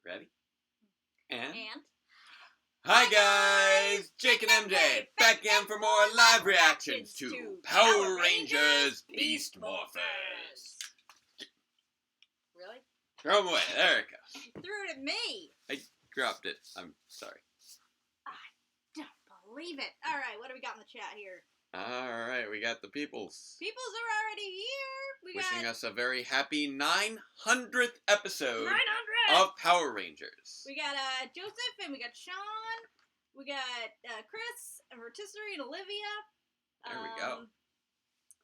Ready? And? Hi guys! Jake and MJ back again for more live reactions to Power Rangers Beast Morphers. Really? Throw them away. There it goes. You threw it at me. I dropped it. I'm sorry. I don't believe it. All right, what do we got in the chat here? All right, we got the peoples. Peoples are already here. Wishing us a very happy 900th episode 900 of Power Rangers. We got Joseph and we got Sean. We got Chris and Rotisserie and Olivia. There we go.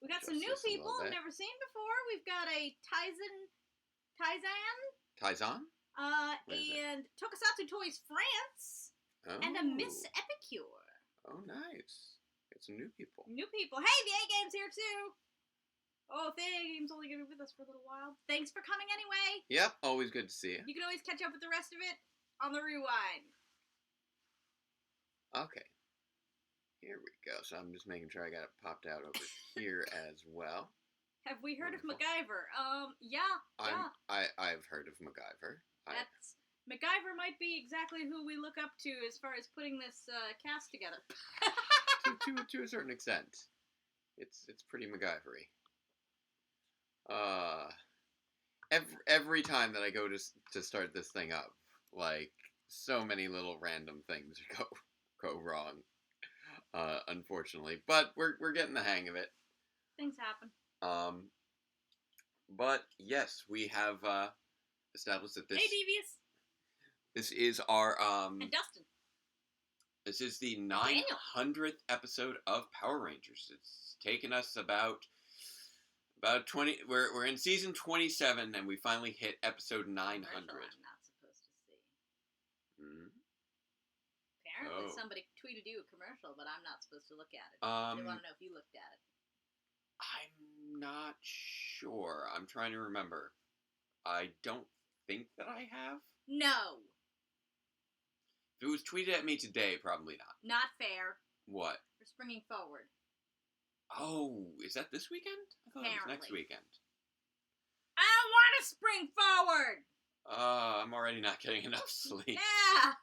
We got some new people I've never seen before. We've got a Taizan. And Tokusatsu Toys France. Oh. And a Miss Epicure. Oh, nice. Got some new people. New people. Hey, the A-Game's here too. Oh, the A-Game's only going to be with us for a little while. Thanks for coming anyway. Yep, always good to see you. You can always catch up with the rest of it on the rewind. Okay. Here we go. So I'm just making sure I got it popped out over here as well. Have we heard of MacGyver? Yeah. I've heard of MacGyver. MacGyver might be exactly who we look up to as far as putting this cast together. to a certain extent. It's pretty MacGyver-y. Every time that I go to start this thing up, like, so many little random things go wrong, unfortunately. But we're getting the hang of it. Things happen. But yes, we have established that this. Hey, Devious. This is our And Dustin. This is the 900th episode of Power Rangers. It's taken us about 20. We're in season 27, and we finally hit episode 900. I'm not supposed to see. Mm-hmm. Apparently, somebody tweeted you a commercial, but I'm not supposed to look at it. They want to know if you looked at it. I'm not sure. I'm trying to remember. I don't think that I have. No. If it was tweeted at me today, probably not. Not fair. What? We're springing forward. Oh, is that this weekend? I thought it was next weekend. I don't want to spring forward! I'm already not getting enough sleep. Yeah!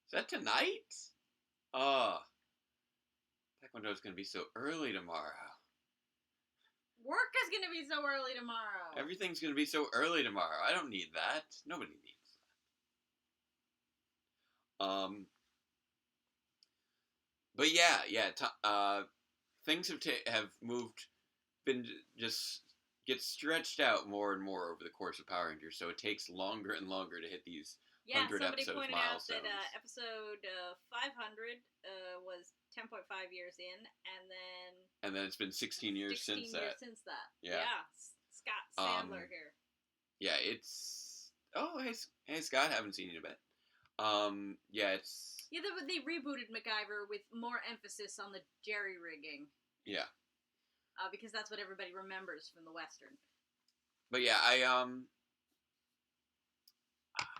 Is that tonight? Taekwondo's gonna be so early tomorrow. Work is gonna be so early tomorrow. Everything's gonna be so early tomorrow. I don't need that. Nobody needs that. But yeah. Things have moved, just get stretched out more and more over the course of Power Rangers, so it takes longer and longer to hit these 100 somebody episodes pointed milestones. out that episode 500 was 10.5 years in, and then it's been 16 years since that. Yeah. Scott Sandler here. Yeah, it's... Oh, hey Scott, haven't seen you in a bit. It's... Yeah, they rebooted MacGyver with more emphasis on the jerry-rigging. Yeah. Because that's what everybody remembers from the Western. But yeah, I'm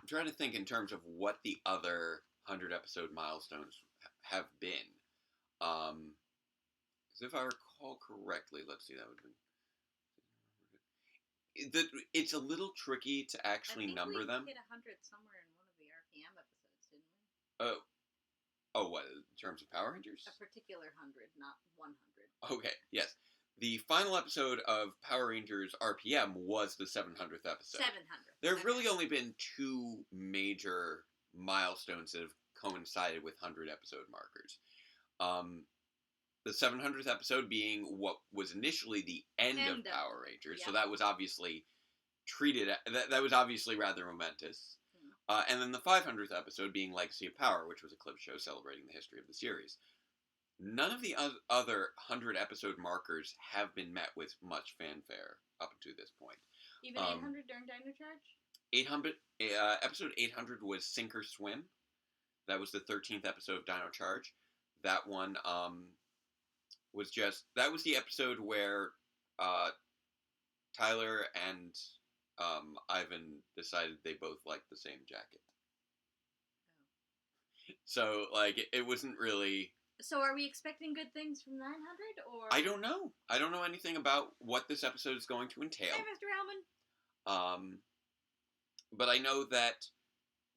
trying to think in terms of what the other 100-episode milestones have been. Because if I recall correctly, let's see, that would have been... It's a little tricky to actually number them. I think we hit 100 somewhere in one of the RPM episodes, didn't we? Oh, what, in terms of Power Rangers? A particular 100, not 100. Okay, yes. The final episode of Power Rangers RPM was the 700th episode. 700. There have really only been two major milestones that have coincided with 100-episode markers. The 700th episode being what was initially the end of Power Rangers, so that was obviously that was obviously rather momentous. And then the 500th episode being Legacy of Power, which was a clip show celebrating the history of the series. None of the other 100-episode markers have been met with much fanfare up to this point. Even 800 during Dino Charge? Episode 800 was Sink or Swim. That was the 13th episode of Dino Charge. That one that was the episode where Tyler and Ivan decided they both liked the same jacket. Oh. So, like, it wasn't really... So are we expecting good things from 900, or...? I don't know. I don't know anything about what this episode is going to entail. Hey, Mr. Hellman. But I know that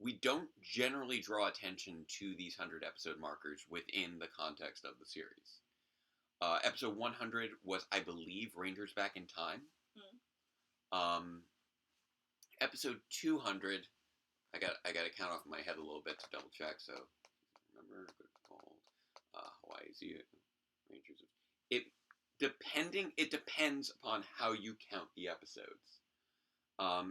we don't generally draw attention to these 100-episode markers within the context of the series. Episode 100 was, I believe, Rangers Back in Time. Episode 200, I got to count off in my head a little bit to double check. So remember, good called Hawaii Z Rangers. It depends upon how you count the episodes.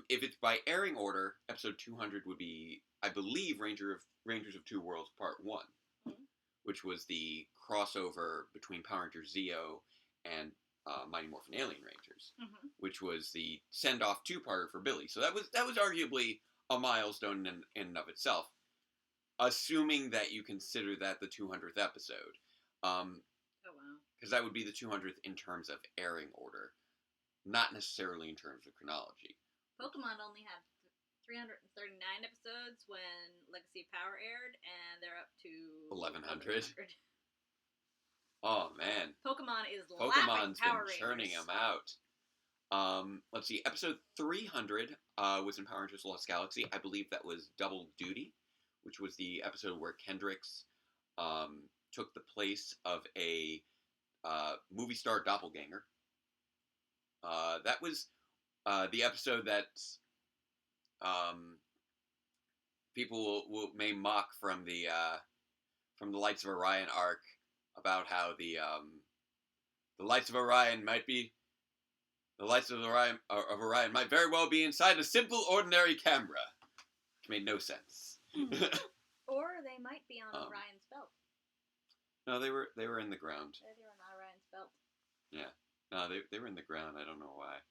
If it's by airing order, episode 200 would be, I believe, Rangers of Two Worlds Part 1, which was the crossover between Power Rangers Zeo and Mighty Morphin Alien Rangers, which was the send-off two-parter for Billy. So that was arguably a milestone in and of itself, assuming that you consider that the 200th episode. Oh, wow. Because that would be the 200th in terms of airing order, not necessarily in terms of chronology. Pokemon only had 339 episodes when Legacy of Power aired, and they're up to 1,100. Oh, man. Pokemon's been churning them out. Let's see. Episode 300 was in Power Rangers Lost Galaxy. I believe that was Double Duty, which was the episode where Kendricks took the place of a movie star doppelganger. That was the episode that people may mock from the Lights of Orion arc about how the Lights of Orion might very well be inside a simple, ordinary camera, which made no sense. Or they might be on Orion's belt. No, they were in the ground. They were on Orion's belt. Yeah. No, they were in the ground. I don't know why.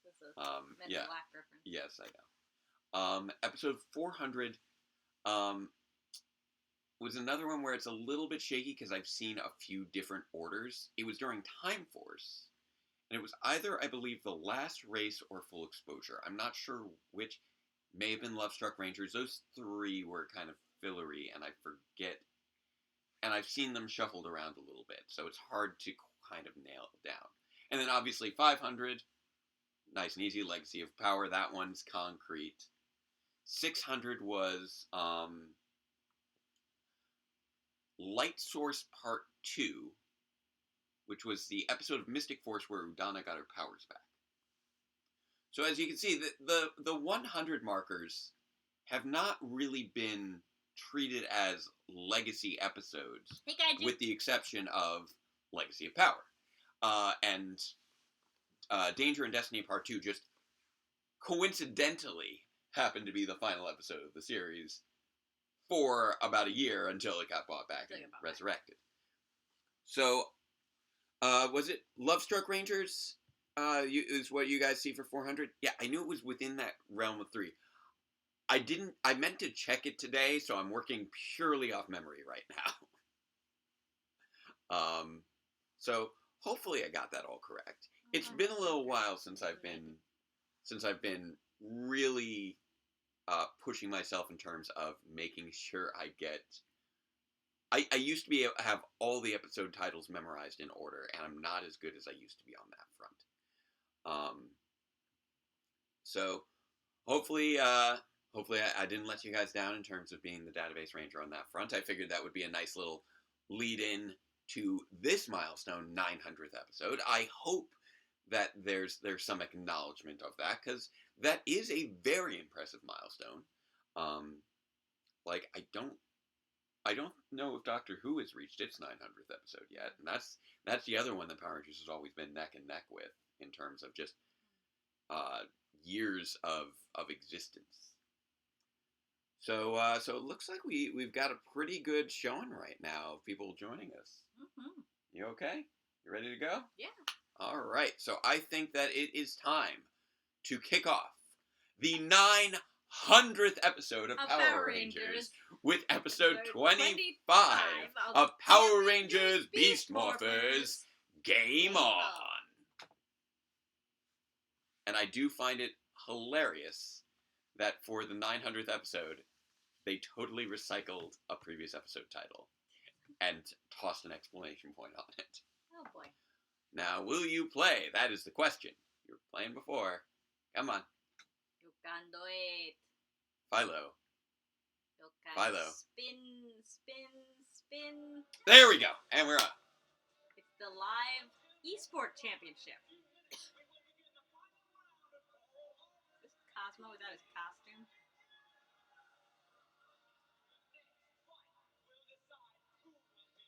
This is a Men in Black reference. Yes, I know. Episode 400 was another one where it's a little bit shaky because I've seen a few different orders. It was during Time Force, and it was either, I believe, The Last Race or Full Exposure. I'm not sure which. May have been Love Struck Rangers. Those three were kind of fillery, and I forget. And I've seen them shuffled around a little bit, so it's hard to kind of nail it down. And then obviously 500, nice and easy, Legacy of Power. That one's concrete. 600 was Light Source Part 2, which was the episode of Mystic Force where Udana got her powers back. So as you can see, the 100 markers have not really been treated as legacy episodes, with the exception of Legacy of Power. And Danger and Destiny Part 2 just coincidentally happened to be the final episode of the series for about a year until it got bought back and resurrected. So, was it Love Struck Rangers? Is what you guys see for 400? Yeah, I knew it was within that realm of 3. I meant to check it today, so I'm working purely off memory right now. So hopefully I got that all correct. It's been a little while since I've been really pushing myself in terms of making sure I get. I used to be able to have all the episode titles memorized in order, and I'm not as good as I used to be on that front. So hopefully I didn't let you guys down in terms of being the database ranger on that front. I figured that would be a nice little lead-in to this milestone, 900th episode. I hope that there's some acknowledgement of that, because that is a very impressive milestone. I don't know if Doctor Who has reached its 900th episode yet, and that's the other one that Power Rangers has always been neck and neck with in terms of just years of existence. So it looks like we've got a pretty good showing right now of people joining us. Mm-hmm. You okay? You ready to go? Yeah. All right. So I think that it is time to kick off the 900th episode of Power Rangers with episode 25 of Power Rangers Beast Morphers. Game on! And I do find it hilarious that for the 900th episode, they totally recycled a previous episode title and tossed an exclamation point on it. Oh boy. Now, will you play? That is the question. You were playing before. Come on. You can do it. Philo, Okay. Philo. Spin. There we go. And we're on. It's the live esport championship. Is Cosmo without his costume?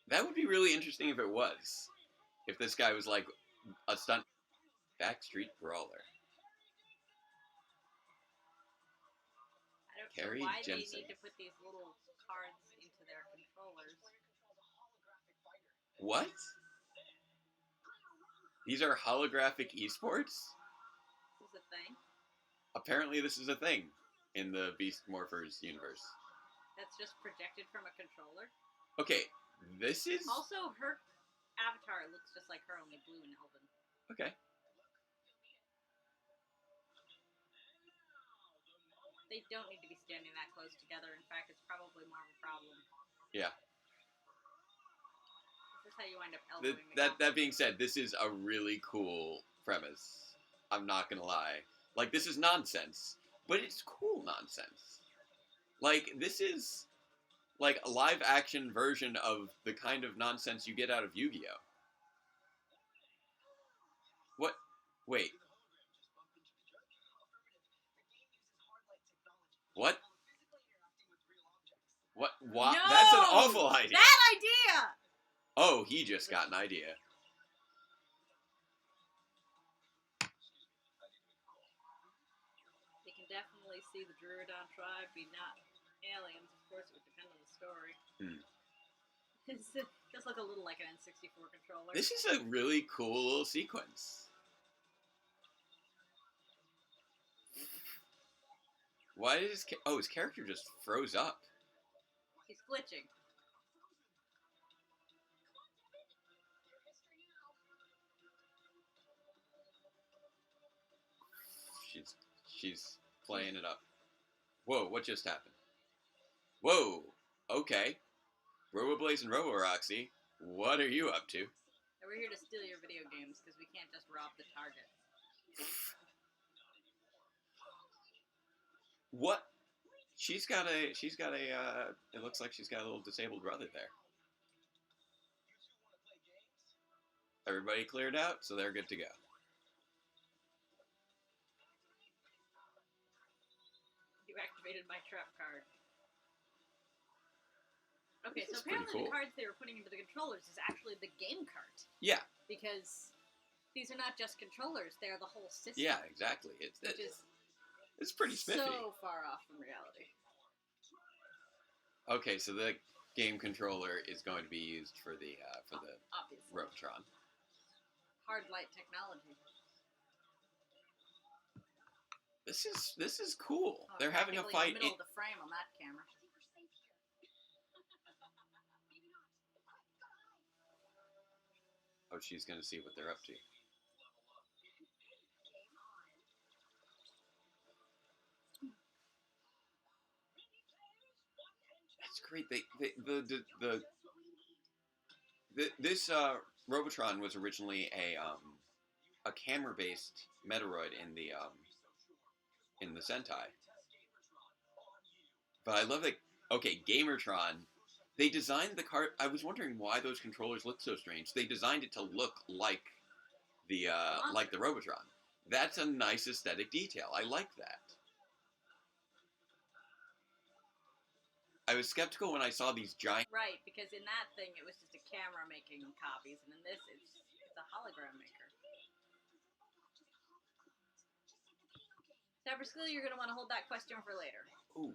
That would be really interesting if it was. If this guy was like a stunt backstreet brawler. I don't Carrie know why Jensen. they need to put these little cards into their controllers. What? These are holographic esports? This is a thing. Apparently this is a thing in the Beast Morphers universe. That's just projected from a controller. Okay, this is... Also, her avatar looks just like her, only blue and elven. Okay. They don't need to be standing that close together. In fact, it's probably more of a problem. Yeah. This is how you wind up elbowing the guy. That being said, this is a really cool premise. I'm not gonna lie. Like, this is nonsense, but it's cool nonsense. Like, this is like a live-action version of the kind of nonsense you get out of Yu-Gi-Oh! What? Wait. What? What? What? No! That's an awful idea! Bad idea! Oh, he just got an idea. You can definitely see the Druidon tribe be not aliens. Of course, it would depend on the story. It does look a little like an N64 controller. This is a really cool little sequence. Why did his character just froze up? He's glitching. She's playing it up. Whoa, what just happened? Whoa, okay. Roboblaze and Roboroxy, what are you up to? We're here to steal your video games, because we can't just rob the target. What? She's got a, it looks like she's got a little disabled brother there. Everybody cleared out, so they're good to go. You activated my trap card. Okay, This so is pretty apparently cool. the cards they were putting into the controllers is actually the game cart. Yeah. Because these are not just controllers, they are the whole system. Yeah, exactly. It's pretty spiffy. So far off from reality. Okay, so the game controller is going to be used for the Obviously. Robotron. Hard light technology. This is cool. Oh, They're having a fight. In the middle of the frame on that camera. Oh, she's gonna see what they're up to. That's great. This Robotron was originally a camera-based Metaloid in the Sentai. But I love that. Okay, Gamertron. They designed the cart. I was wondering why those controllers look so strange. They designed it to look like the Robotron. That's a nice aesthetic detail. I like that. I was skeptical when I saw these giant. Right, because in that thing it was just a camera making copies, and in this it's a hologram maker. Cyberskill, you're gonna want to hold that question for later. Ooh.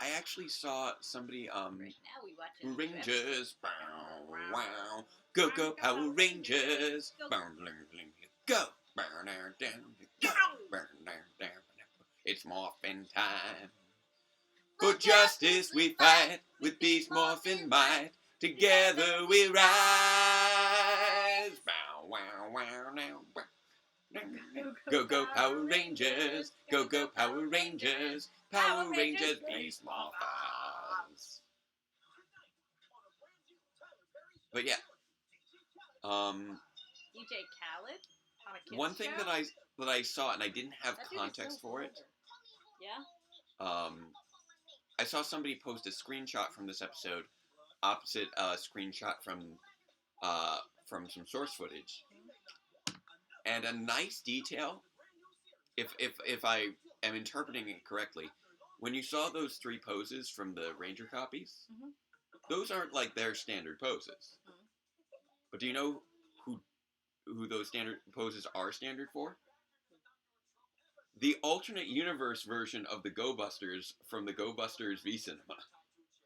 I actually saw somebody Right now we watch it. Rangers, bow, wow, go go Power Rangers, bow, bling, bling, go, bow, down, down, go, bow, down, down. It's morphin' time. For justice we fight with Beast Morphin' might. Together we rise. Bow, wow, wow, now. Go go Power Rangers, go go Power Rangers, Power Rangers Beast Morphers. But yeah, DJ Khaled on a kids one thing show? that I saw and I didn't have That dude is context so for it. older. Yeah? I saw somebody post a screenshot from this episode, opposite a screenshot from some source footage, and a nice detail. If I am interpreting it correctly, when you saw those 3 poses from the Ranger copies, Mm-hmm. those aren't like their standard poses. Mm-hmm. But do you know who those standard poses are standard for? The alternate universe version of the Go Busters from the Go Busters V Cinema.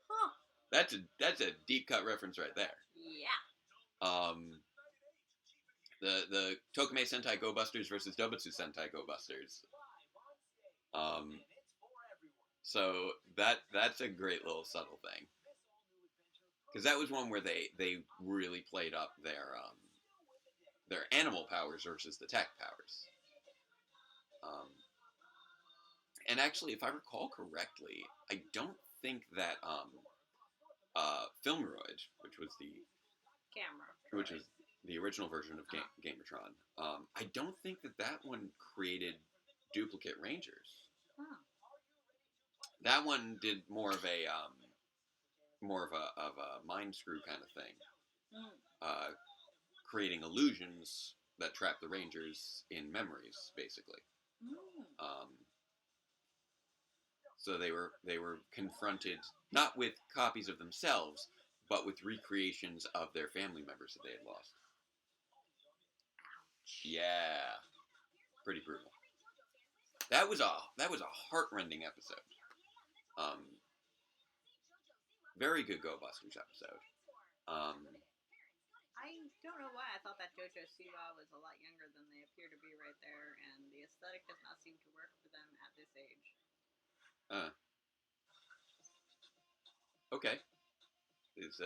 Huh. That's a deep cut reference right there. Yeah. The Tokimei Sentai Go Busters versus Dobutsu Sentai Go Busters. So that's a great little subtle thing. Because that was one where they really played up their animal powers versus the tech powers. And actually, if I recall correctly, I don't think that Filmroid, which was the original version of Gamertron, I don't think that one created duplicate Rangers. Huh. That one did more of a mind screw kind of thing, creating illusions that trap the Rangers in memories, basically. So they were confronted not with copies of themselves, but with recreations of their family members that they had lost. Yeah, pretty brutal. That was a heartrending episode. Very good Go Busters episode. I don't know why I thought that JoJo Siwa was a lot younger than they appear to be right there, and the aesthetic does not seem to work for them at this age. Okay. Is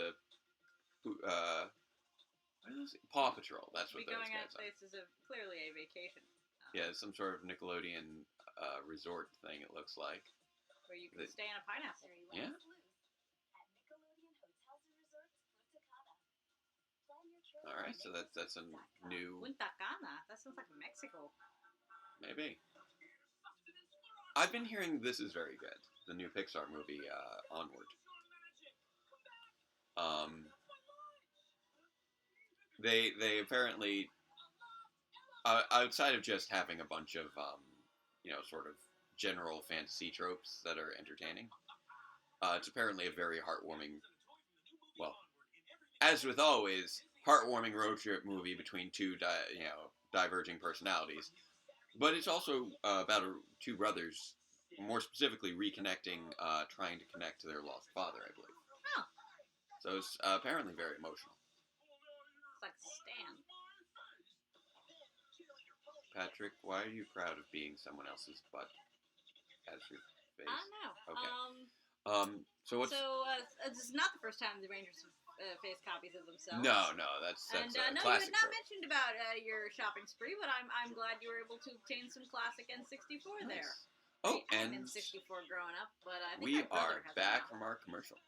Paw Patrol? That's what those going guys out. are. This is clearly a vacation. Yeah, some sort of Nickelodeon resort thing. It looks like. Where you can stay in a pineapple. Yeah. All right, so that's a new. Punta Cana. That sounds like Mexico. Maybe. I've been hearing this is very good. The new Pixar movie, Onward. They apparently, outside of just having a bunch of sort of general fantasy tropes that are entertaining, it's apparently a very heartwarming. Well, as with always, heartwarming road trip movie between two diverging personalities, but it's also about two brothers, more specifically reconnecting, trying to connect to their lost father, I believe. Oh. So it's apparently very emotional. It's like Stan. Patrick, why are you proud of being someone else's butt as your face? I don't know. Okay. So what's... So this is not the first time the Rangers face copies of themselves. No, that's and a no, classic you had not trope. mentioned about your shopping spree, but I'm glad you were able to obtain some classic N64 Nice. there. Oh, I and N64 growing up, but I think we my brother are has back from our commercial.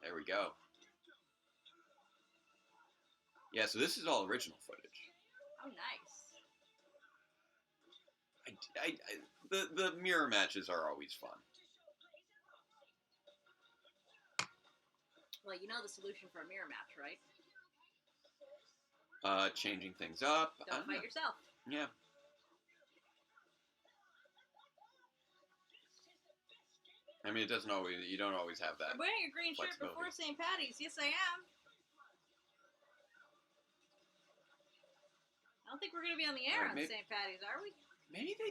There we go. Yeah, so this is all original footage. Oh, nice. The mirror matches are always fun. Well, you know the solution for a mirror match, right? Changing things up. Don't fight yourself. Yeah. I mean, you don't always have that. I'm wearing a green shirt before St. Patty's. Yes, I am. I don't think we're going to be on the air on St. Patty's, are we? Maybe they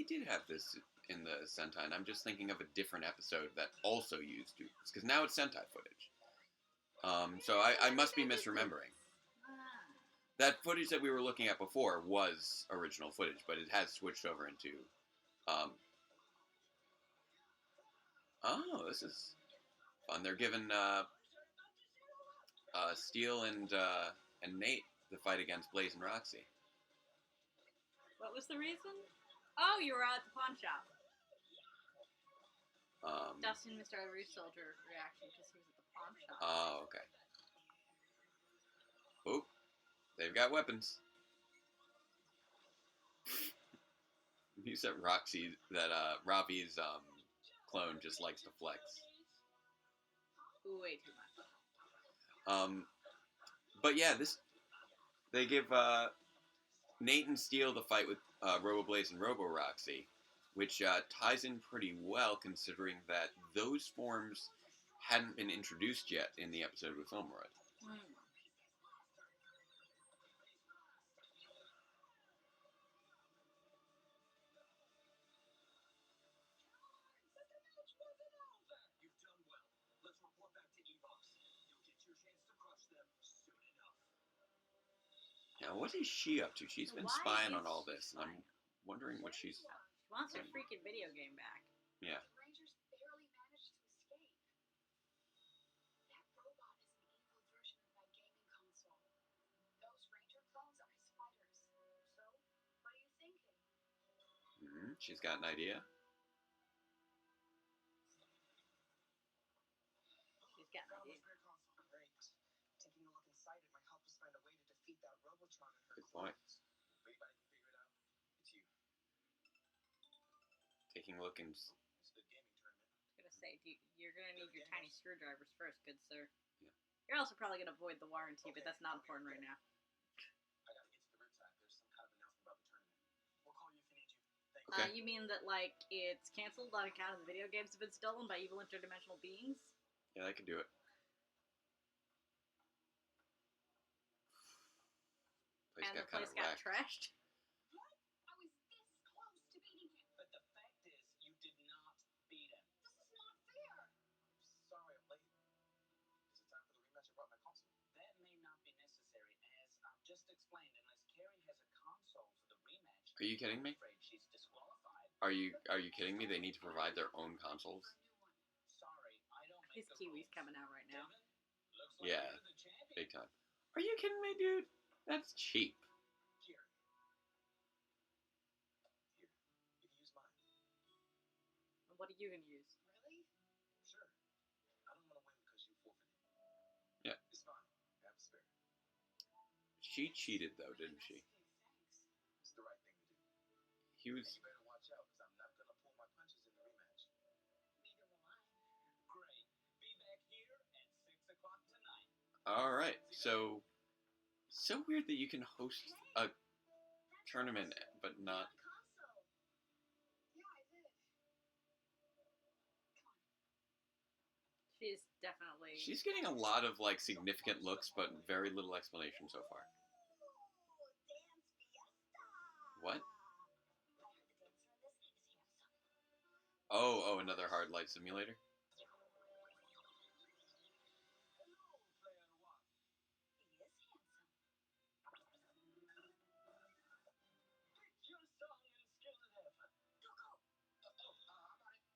did have this in the Sentai, and I'm just thinking of a different episode that also used duplicates, because now it's Sentai footage. So I must be misremembering. That footage that we were looking at before was original footage, but it has switched over into... Oh, this is fun. They're giving Steel and Nate the fight against Blaze and Roxy. What was the reason? Oh, you were at the pawn shop. Dustin missed our Reef Soldier reaction because he was at the pawn shop. Oh, okay. Oh, they've got weapons. He's that Ravi's clone just likes to flex. Way too much. But yeah, they give Nate and Steel the fight with Robo-Blaze and Robo-Roxy, which ties in pretty well considering that those forms hadn't been introduced yet in the episode with Filmroid. Now, what is she up to? She's been spying on all this, and I'm wondering what she's... She wants her freaking video game back. Yeah. The Rangers barely managed to escape. That robot is an evil version of that gaming console. Those Ranger clones are his fighters. So, what are you thinking? She's got an idea. She's got an idea. Taking a look inside it might help us find a way to defeat that Robotron and her Good point. clones. If anybody can figure it out, it's you. Taking a look in... It's a good gaming tournament. I was gonna say, you're gonna need your tiny screwdrivers first, good sir. Yeah. You're also probably gonna avoid the warranty, but that's not important right now. I gotta get to the rooftop. There's some kind of announcement about the tournament. We'll call you if we need you. Thank you. Okay. You mean that, like, it's canceled on account of the video games have been stolen by evil interdimensional beings? Yeah, I can do it. And the place got trashed? What? I was this close to beating him. But the fact is, you did not beat him. This is not fair. Sorry I'm late. Is it time for the rematch? I brought my console. That may not be necessary, as I've just explained. Unless Carrie has a console for the rematch, Are you kidding me? I'm afraid she's disqualified. Are you kidding me? They need to provide their own consoles? Sorry, I don't make His the Kiwi's rules. coming out right now. Devin, looks like Yeah. you're the champion. Big time. Are you kidding me, dude? That's cheap. Here. Here. You can use mine. And what are you gonna use? Really? Sure. I don't want to win because you forfeited. Yeah. It's fine. I have a spare. She cheated, though, didn't she? Thanks. It's the right thing to do. He was... And you better watch out because I'm not going to pull my punches in the rematch. Neither will I. Great. Be back here at 6 o'clock tonight. Alright, so weird that you can host a tournament, but not... Console. Yeah, I did. Come on. She's definitely... She's getting a lot of, like, significant looks, but very little explanation so far. Ooh, dance fiesta. What? I heard the dancer in this is handsome. Oh, another hard light simulator? Hello, player one. He is handsome. Pick your song and skill level. Go, go. I'm on it.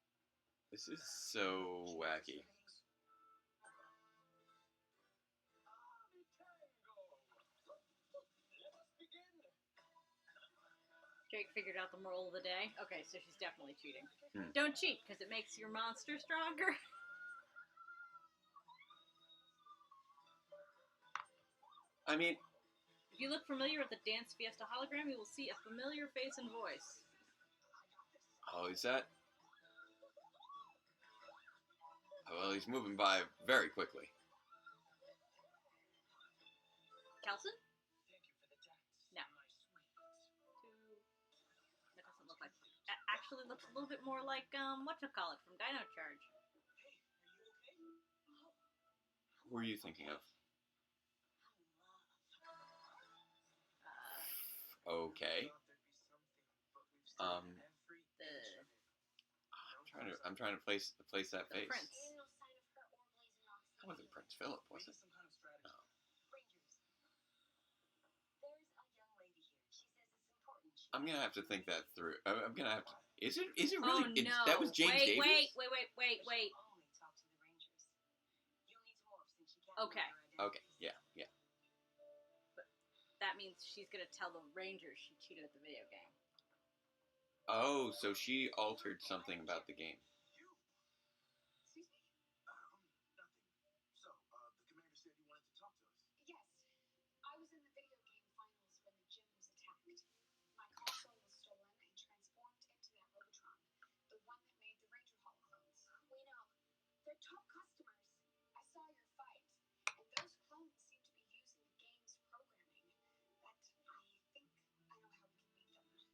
This is so wacky. Army Tango. Let us begin. Jake figured out the moral of the day. Okay, so she's definitely cheating. Hmm. Don't cheat, because it makes your monster stronger. I mean, If you look familiar at the Dance Fiesta hologram, you will see a familiar face and voice. oh, is that... Oh, well, he's moving by very quickly. Kelson? Thank you for the dance. No. My sweet. That doesn't look like... Actually looks a little bit more like, whatchamacallit from Dino Charge. Hey, are you okay? Who are you thinking of? Okay. I'm trying to place that The face. prince. And no sign of her or Blaze and That wasn't Prince Philip, was it? Some kind of strategy. No. Rangers. There's a young lady here. She says it's important. I'm gonna have to think that through. I'm gonna have to. Is it really? Oh no! That was James wait, Davies. Wait. Only talk to the Rangers. You'll need to morph since she can't Okay. remember her Okay. Yeah. That means she's gonna tell the Rangers she cheated at the video game. Oh, so she altered something about the game. You? Excuse me? Nothing. So, the commander said you wanted to talk to us. Yes. I was in the video game finals when the gym was attacked. My console was stolen and transformed They're top customers. I saw your fight, and those clones seem to be using the game's programming. That I think I know how we can beat them.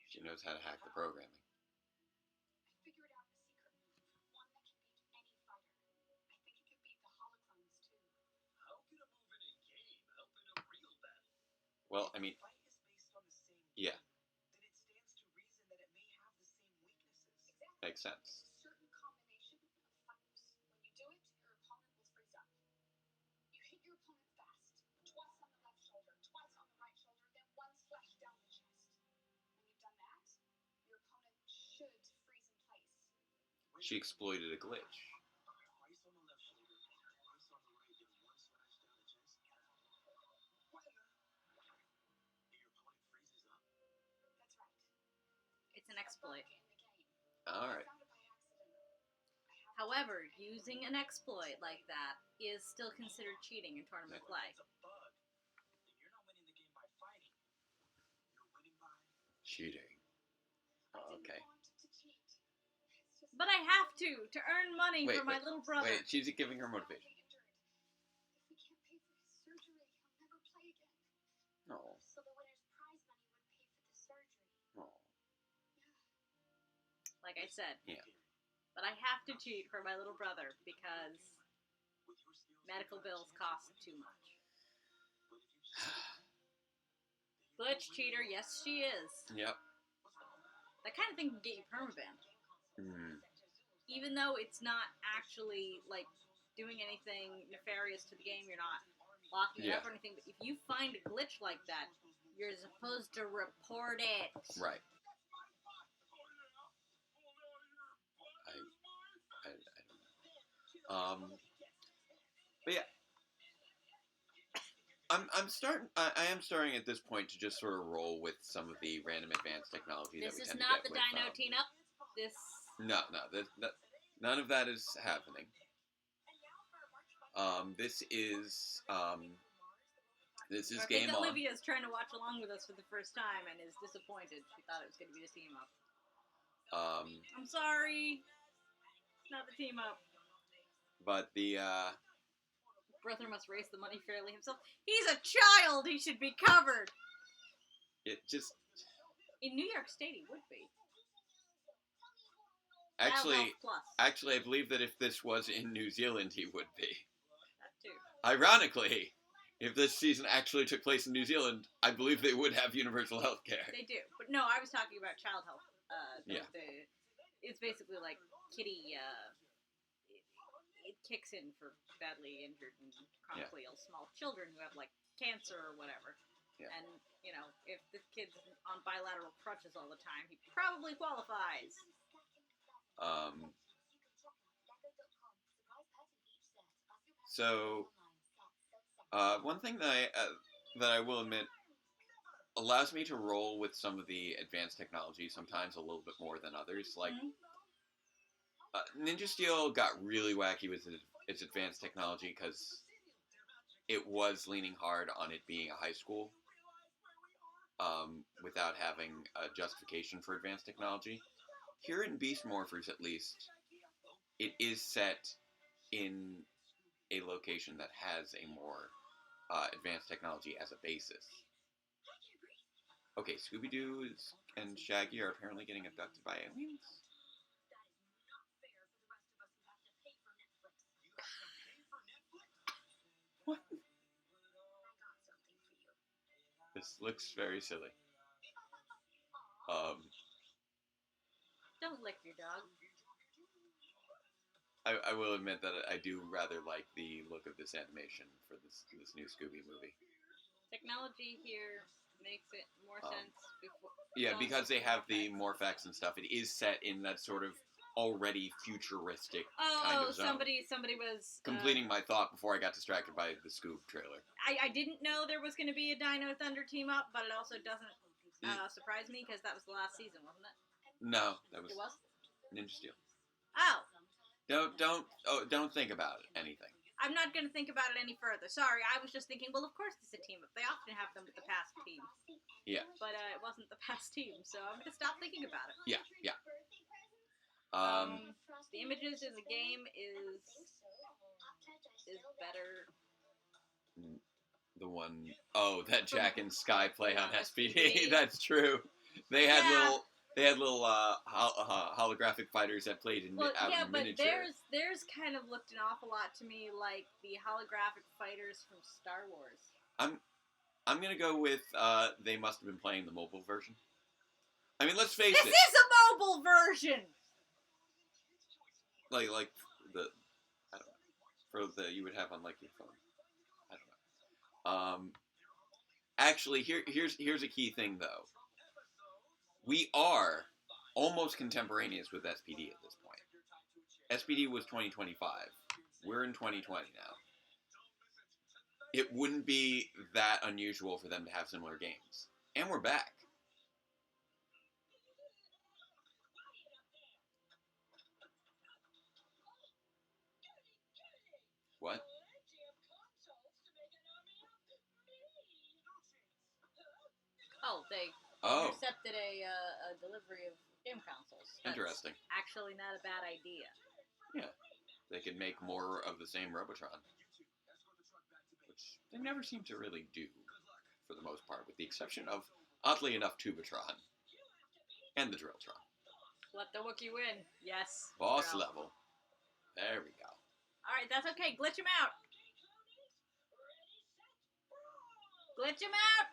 She knows how to hack the programming. I figured out a secret move, one that can beat any fighter. I think it could beat the holoclones too. How can a move in a game help in a real battle? Well, I If mean, the fight is based on the same yeah, game, then it stands to reason that it may have the same weaknesses. Exactly. makes sense. It's a certain combination of fighters. When you do it, your opponent will freeze up. You hit your opponent fast, twice on the left shoulder, twice on the right shoulder, then one slash down the chest. When you've done that, your opponent should freeze in place. She exploited a glitch. Twice on the left shoulder, twice on the right, then one slash down the chest. What in the? And your opponent freezes up. That's right. It's an exploit. In the game. All I right. found it by accident. I haven't However, used it using anywhere. an exploit like that is still considered cheating in tournament So play. if it's a bug, then you're not winning the game by fighting. You're winning by. Cheating. I didn't Okay. want to cheat. It's just But I have to earn money Wait, for my wait, little brother. Wait, she's giving her motivation. If we can't pay for his surgery, he'll never play again. No. So the winner's prize money would pay for the surgery. No. Like I said. Yeah. But I have to cheat for my little brother because With your skills, medical you got a bills chance cost of too winning. much. But if you cheat, Glitch cheater, yes she is. Yep. That kind of thing can get you permabanned. Hmm. Even though it's not actually, like, doing anything nefarious to the game, you're not locking it Yeah. up or anything, but if you find a glitch like that, you're supposed to report it. Right. I don't know. But yeah, I am starting at this point to just sort of roll with some of the random advanced technology This that we is tend not to the get with, Dino Teen Up. This... No, none of that is happening. This is I think Game On. Olivia's trying to watch along with us for the first time and is disappointed. She thought it was going to be the team up. I'm sorry. It's not the team up. But the Brother must raise the money fairly himself. He's a child! He should be covered! it just In New York State, he would be. actually Child Health Plus. actually I believe that if this was in New Zealand, he would be. That too. Ironically, if this season actually took place in New Zealand, I believe they would have universal health care. They do. But no, I was talking about child health. Yeah. It's basically like kitty, it kicks in for badly injured and chronically ill small children who have, like, cancer or whatever. Yeah. And, you know, if the kid's on bilateral crutches all the time, he probably qualifies. So, one thing that I will admit allows me to roll with some of the advanced technology sometimes a little bit more than others. Like, Ninja Steel got really wacky with its advanced technology because it was leaning hard on it being a high school without having a justification for advanced technology. Here in Beast Morphers, at least, it is set in a location that has a more advanced technology as a basis. Okay, Scooby-Doo and Shaggy are apparently getting abducted by aliens? What? This looks very silly. Don't lick your dog. I will admit that I do rather like the look of this animation for this new Scooby movie. Technology here makes it more sense before. Yeah, because they have the Morphex and stuff. It is set in that sort of already futuristic kind of zone. Somebody was Completing my thought before I got distracted by the Scoob trailer. I didn't know there was going to be a Dino Thunder team up, but it also doesn't surprise me because that was the last season, wasn't it? No, that was It was? Ninja Steel. Oh. Don't think about it, anything. I'm not going to think about it any further. Sorry, I was just thinking, well, of course it's a team up. They often have them with the past team. Yeah. But it wasn't the past team, so I'm going to stop thinking about it. Yeah. The images in the game is better. The one, that Jack and Sky play on SPD. That's true. They had little holographic fighters that played in but miniature. theirs kind of looked an awful lot to me like the holographic fighters from Star Wars. I'm gonna go with they must have been playing the mobile version. I mean, let's face it. This is a mobile version. Like the, I don't know, you would have on like your phone. I don't know. Actually, here's a key thing though. We are almost contemporaneous with SPD at this point. SPD was 2025. We're in 2020 now. It wouldn't be that unusual for them to have similar games. And we're back. What? Oh, they intercepted a delivery of game consoles. That's interesting. Actually, not a bad idea. Yeah, they could make more of the same Robotron, which they never seem to really do, for the most part, with the exception of, oddly enough, Tubatron and the Drilltron. Let the Wookiee win. Yes. Boss level. There we go. All right, that's okay. Glitch him out. Glitch him out.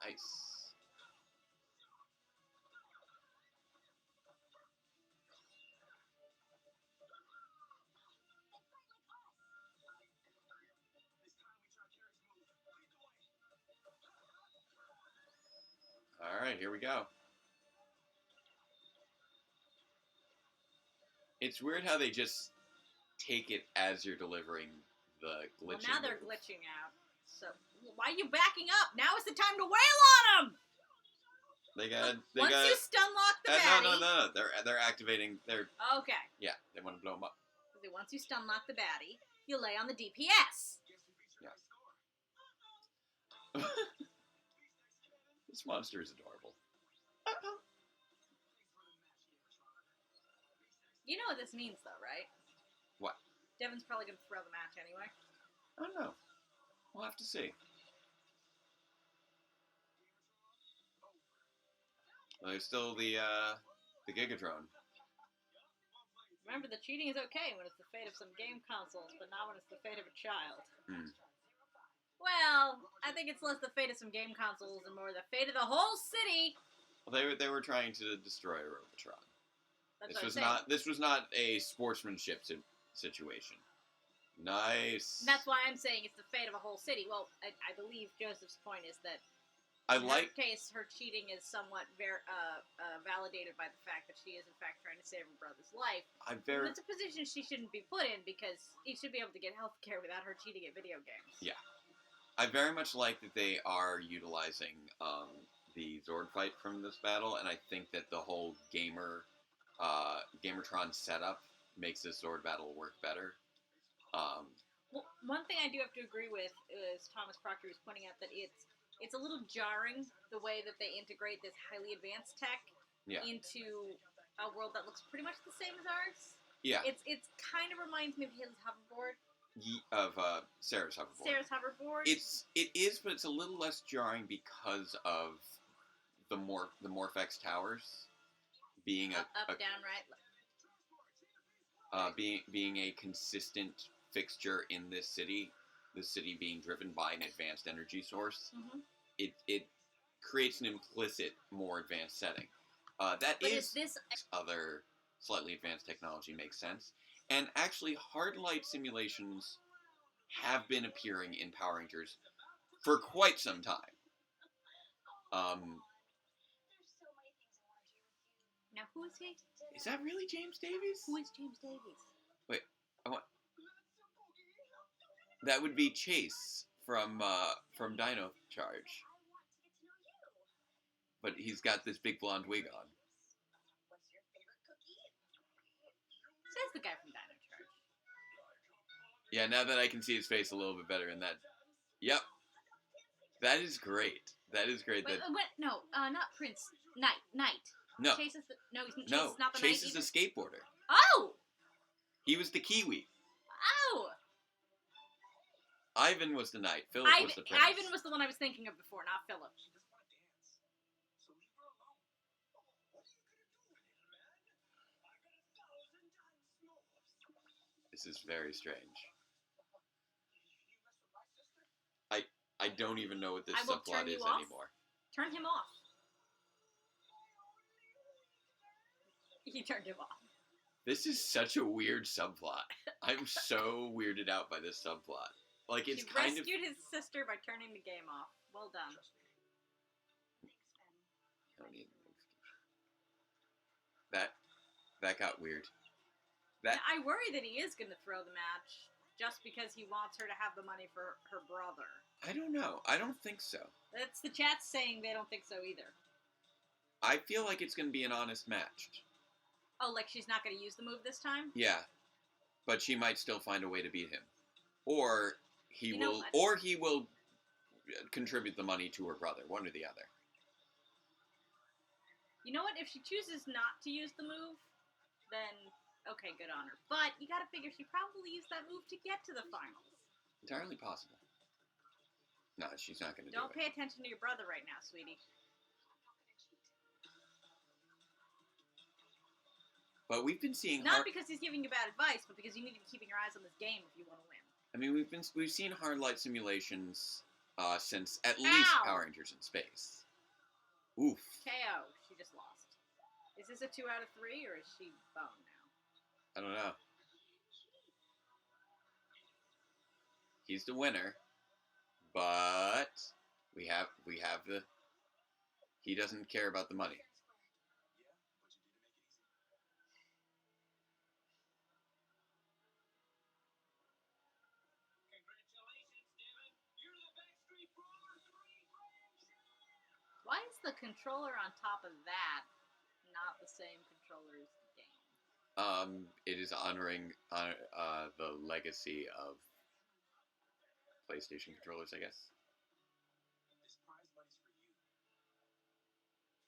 Nice. All right, here we go. It's weird how they just take it as you're delivering the glitching. Well, now they're glitching out. So why are you backing up? Now is the time to wail on them. Once you stun lock the baddie. No. They're activating. Okay. Yeah, they want to blow them up. Once you stun lock the baddie, you lay on the DPS. Yeah. This monster is adorable. You know what this means, though, right? What? Devin's probably going to throw the match anyway. I don't know. We'll have to see. Well, there's still the Gigadrone. Remember, the cheating is okay when it's the fate of some game consoles, but not when it's the fate of a child. Well, I think it's less the fate of some game consoles and more the fate of the whole city. Well, they were trying to destroy a Robotron. This was not a sportsmanship situation. Nice. And that's why I'm saying it's the fate of a whole city. Well, I believe Joseph's point is that in her case, her cheating is somewhat validated by the fact that she is in fact trying to save her brother's life. It's a position she shouldn't be put in because he should be able to get health care without her cheating at video games. Yeah. I very much like that they are utilizing the Zord fight from this battle, and I think that the whole Gamertron setup makes this Zord battle work better. Well, one thing I do have to agree with is Thomas Proctor was pointing out that it's a little jarring the way that they integrate this highly advanced tech into a world that looks pretty much the same as ours. Yeah. It kind of reminds me of his hoverboard. Of Sarah's hoverboard. It is, but it's a little less jarring because of the Morphex towers being up, down, right. Being a consistent fixture in this city being driven by an advanced energy source. Mm-hmm. It creates an implicit more advanced setting. Other slightly advanced technology makes sense. And actually, hard light simulations have been appearing in Power Rangers for quite some time. Now, who is he? Is that really James Davies? Who is James Davies? Wait, that would be Chase from Dino Charge. But he's got this big blonde wig on. What's your favorite cookie? Says the guy from Dino Charge. Yeah, now that I can see his face a little bit better in that. Yep. That is great. That is great. Wait, what? No, not Prince. Knight. No. Chase is the, no, he's No, not the Chase knight is the either. skateboarder. Oh! He was the Kiwi. Oh! Ivan was the knight. Philip was the prince. Ivan was the one I was thinking of before, not Philip. She just want to dance. So leave her alone. What are you going to do with it, man? I got 1,000 tons more. This is very strange. You mess with my sister? I don't even know what this I will subplot turn you is off. anymore. Turn him off. He turned him off. This is such a weird subplot. I'm so weirded out by this subplot. Like, it's He kind of... rescued his sister by turning the game off. Well done. Trust me. I don't need an excuse. That got weird. That Now, I worry that he is going to throw the match just because he wants her to have the money for her brother. I don't know. I don't think so. That's the chat saying they don't think so either. I feel like it's going to be an honest match. Oh, like she's not going to use the move this time? Yeah. But she might still find a way to beat him. Or he You know will what? or he will contribute the money to her brother, one or the other. You know what? If she chooses not to use the move, then okay, good on her. But you got to figure she probably used that move to get to the finals. Entirely possible. No, she's not going to do Don't it. pay attention to your brother right now, sweetie. But we've been seeing Not because he's giving you bad advice, but because you need to be keeping your eyes on this game if you want to win. I mean, we've seen hard light simulations since at least Ow! Power Rangers in Space. Oof. KO. She just lost. Is this a 2 out of 3, or is she boned now? I don't know. He's the winner, but we have the. He doesn't care about the money. Yeah, but you did make it easy. Congratulations, Devin. You're the Backstreet Brawler 3 Grand Champ. Why is the controller on top of that not the same controller as the game? It is honoring the legacy of PlayStation controllers, I guess. This prize money's for you.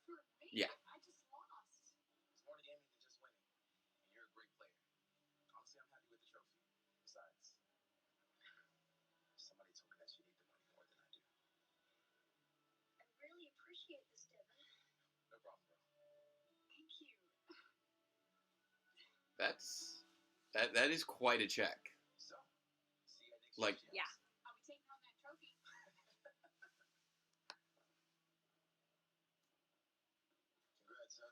For me? Yeah. I just lost. It's more to gaming than just winning. And you're a great player. Honestly, I'm happy with the trophy. Besides, somebody told me that you need the money more than I do. I really appreciate this, Devin. No problem, bro. Thank you. That is quite a check. So, see you at next Like- year's Yeah. Champs. I'll be taking home that trophy. Congrats, son.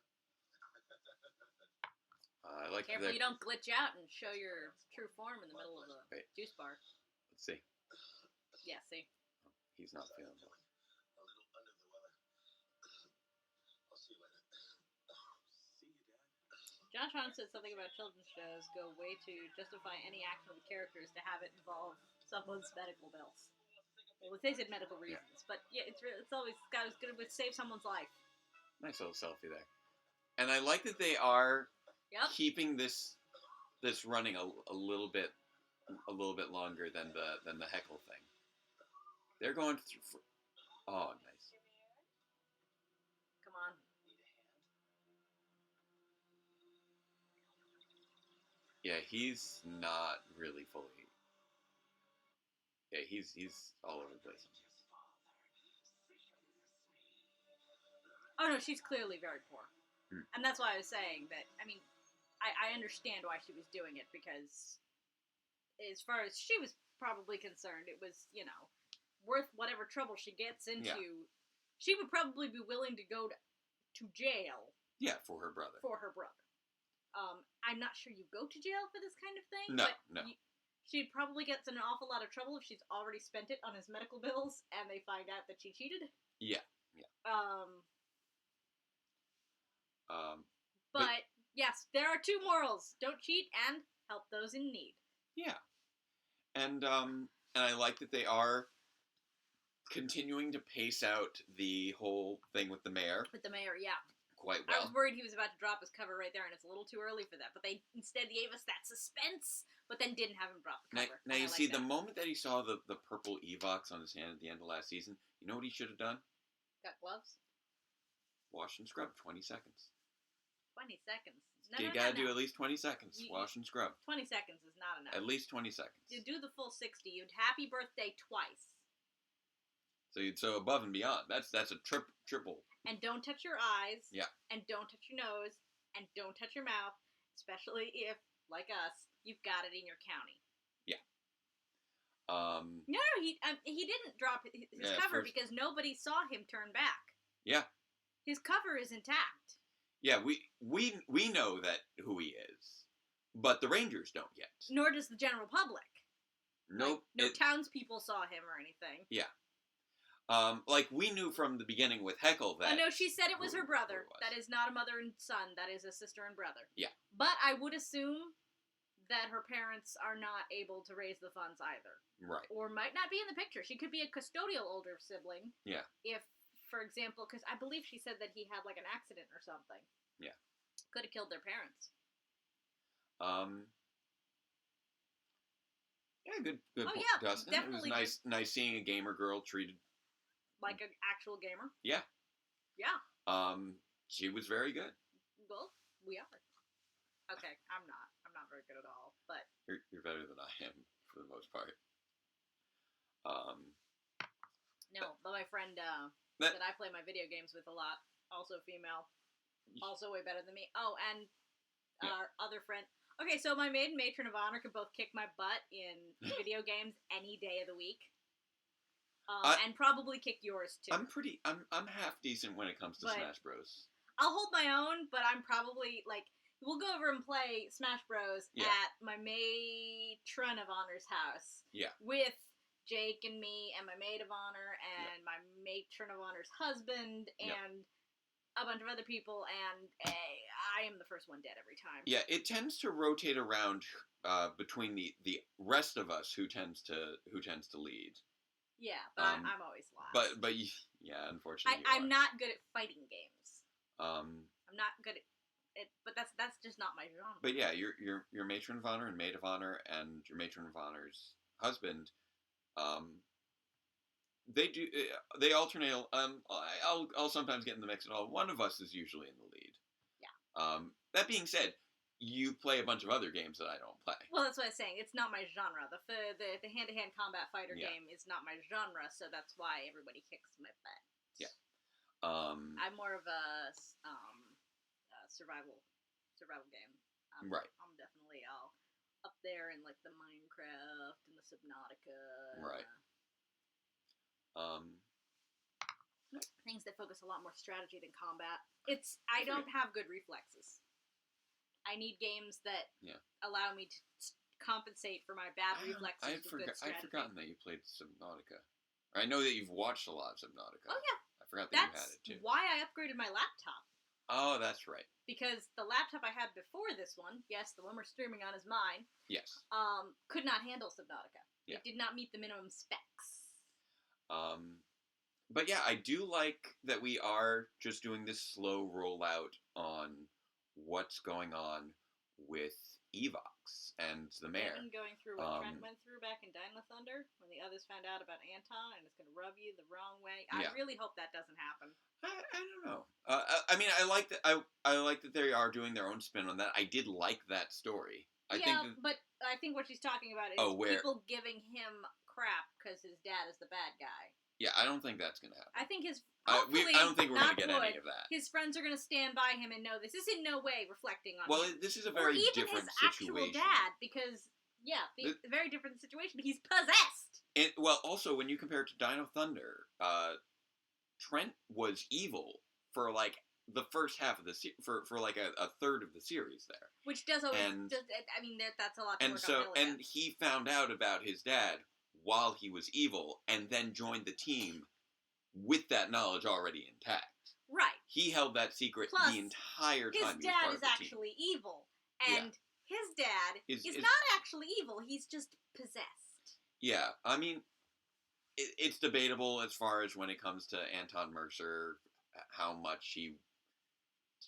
I like Careful the. you don't glitch out and show your true form in the middle of the Wait. juice bar. Let's see. Yeah, see? He's not feeling well. A little under the weather. I'll see you later. See you, Dad. John Tron said something about children's shows go way to justify any action of the characters to have it involve someone's medical bills. Well, they said medical reasons, but yeah, it's always got as good with save someone's life. Nice little selfie there. And I like that they are Yep. keeping this running a little bit longer than the heckle thing. They're going through. Oh, nice. Come on. Need a hand? Yeah, he's not really fully. Yeah, he's all over the place. Oh no, she's clearly very poor. Hmm. And that's why I was saying that, I mean, I understand why she was doing it, because as far as she was probably concerned, it was, you know, worth whatever trouble she gets into. Yeah. She would probably be willing to go to jail Yeah, for her brother. for her brother. I'm not sure you go to jail for this kind of thing. No, but no. She probably gets in an awful lot of trouble if she's already spent it on his medical bills and they find out that she cheated. Yeah. But yes, there are two morals: don't cheat and help those in need. Yeah, and I like that they are continuing to pace out the whole thing with the mayor With the mayor, yeah. quite I well. was worried he was about to drop his cover right there, and it's a little too early for that. But they instead gave us that suspense, but then didn't have him drop the cover. Now and you I see, like the that. moment that he saw the purple Evox on his hand at the end of last season, you know what he should have done? Got gloves? Wash and scrub, 20 seconds. 20 seconds. You gotta do at least 20 seconds. Wash and scrub. 20 seconds is not enough. At least 20 seconds. You do the full 60. You'd happy birthday twice. So above and beyond. That's a triple. And don't touch your eyes. Yeah. And don't touch your nose. And don't touch your mouth. Especially if, like us, you've got it in your county. Yeah. No, he didn't drop his cover because nobody saw him turn back. Yeah. His cover is intact. Yeah, we know that who he is, but the Rangers don't yet. Nor does the general public. Nope. No townspeople saw him or anything. Yeah. Like we knew from the beginning with Heckle that. No, she said it was her brother. That is not a mother and son. That is a sister and brother. Yeah. But I would assume that her parents are not able to raise the funds either. Right. Or might not be in the picture. She could be a custodial older sibling. Yeah. If, for example, because I believe she said that he had like an accident or something. Yeah. Could have killed their parents. Yeah, good Oh, point, yeah, Dustin. definitely It was nice seeing a gamer girl treated like an actual gamer. Yeah. Yeah. She was very good. Well, we are. Okay, I'm not. I'm not very good at all, but You're better than I am for the most part. no, but my friend that I play my video games with a lot, also female, also way better than me. Oh, and our other friend. Okay, so my maid and matron of honor could both kick my butt in video games any day of the week. And probably kick yours too. I'm half decent when it comes to Smash Bros. I'll hold my own, but I'm probably like we'll go over and play Smash Bros at my matron of honor's house. Yeah. With Jake and me and my maid of honor and my matron of honor's husband and a bunch of other people, and I am the first one dead every time. Yeah, it tends to rotate around between the rest of us who tends to lead. Yeah, but I'm always last. But yeah, unfortunately, I'm not good at fighting games. I'm not good at it, but that's just not my genre. But yeah, your matron of honor and maid of honor and your matron of honor's husband, they alternate. I'll sometimes get in the mix at all. One of us is usually in the lead. Yeah. That being said, you play a bunch of other games that I don't play. Well, that's what I was saying. It's not my genre. The hand-to-hand combat fighter game is not my genre, so that's why everybody kicks my butt. Yeah. I'm more of a survival game. Right. I'm definitely up there in like the Minecraft and the Subnautica. Right. Things that focus a lot more strategy than combat. I don't have good reflexes. I need games that allow me to compensate for my bad reflexes with good strategy. I'd forgotten that you played Subnautica. I know that you've watched a lot of Subnautica. Oh yeah. I forgot that you had it too. That's why I upgraded my laptop. Oh, that's right. Because the laptop I had before this one, yes, the one we're streaming on is mine. Yes. Could not handle Subnautica. Yeah. It did not meet the minimum specs. But yeah, I do like that we are just doing this slow rollout on what's going on with Evox and the mayor. I've been going through what Trent went through back in Dino Thunder when the others found out about Anton and it's going to rub you the wrong way. I really hope that doesn't happen. I don't know. I mean, I like that. I like that they are doing their own spin on that. I did like that story. But I think what she's talking about is people giving him crap because his dad is the bad guy. Yeah, I don't think that's going to happen. I think I don't think we're going to get any of that. His friends are going to stand by him and know this is in no way reflecting on him. Well, this is a very different situation. Or even his actual dad, because, a very different situation. He's possessed! Well, also, when you compare it to Dino Thunder, Trent was evil for, like, the first half of the for like a third of the series there. Which does always... that's a lot to work on. And he found out about his dad while he was evil, and then joined the team with that knowledge already intact. Right. He held that secret the entire time. His dad is actually evil, and his dad is not actually evil. He's just possessed. Yeah, I mean, it's debatable as far as when it comes to Anton Mercer, how much he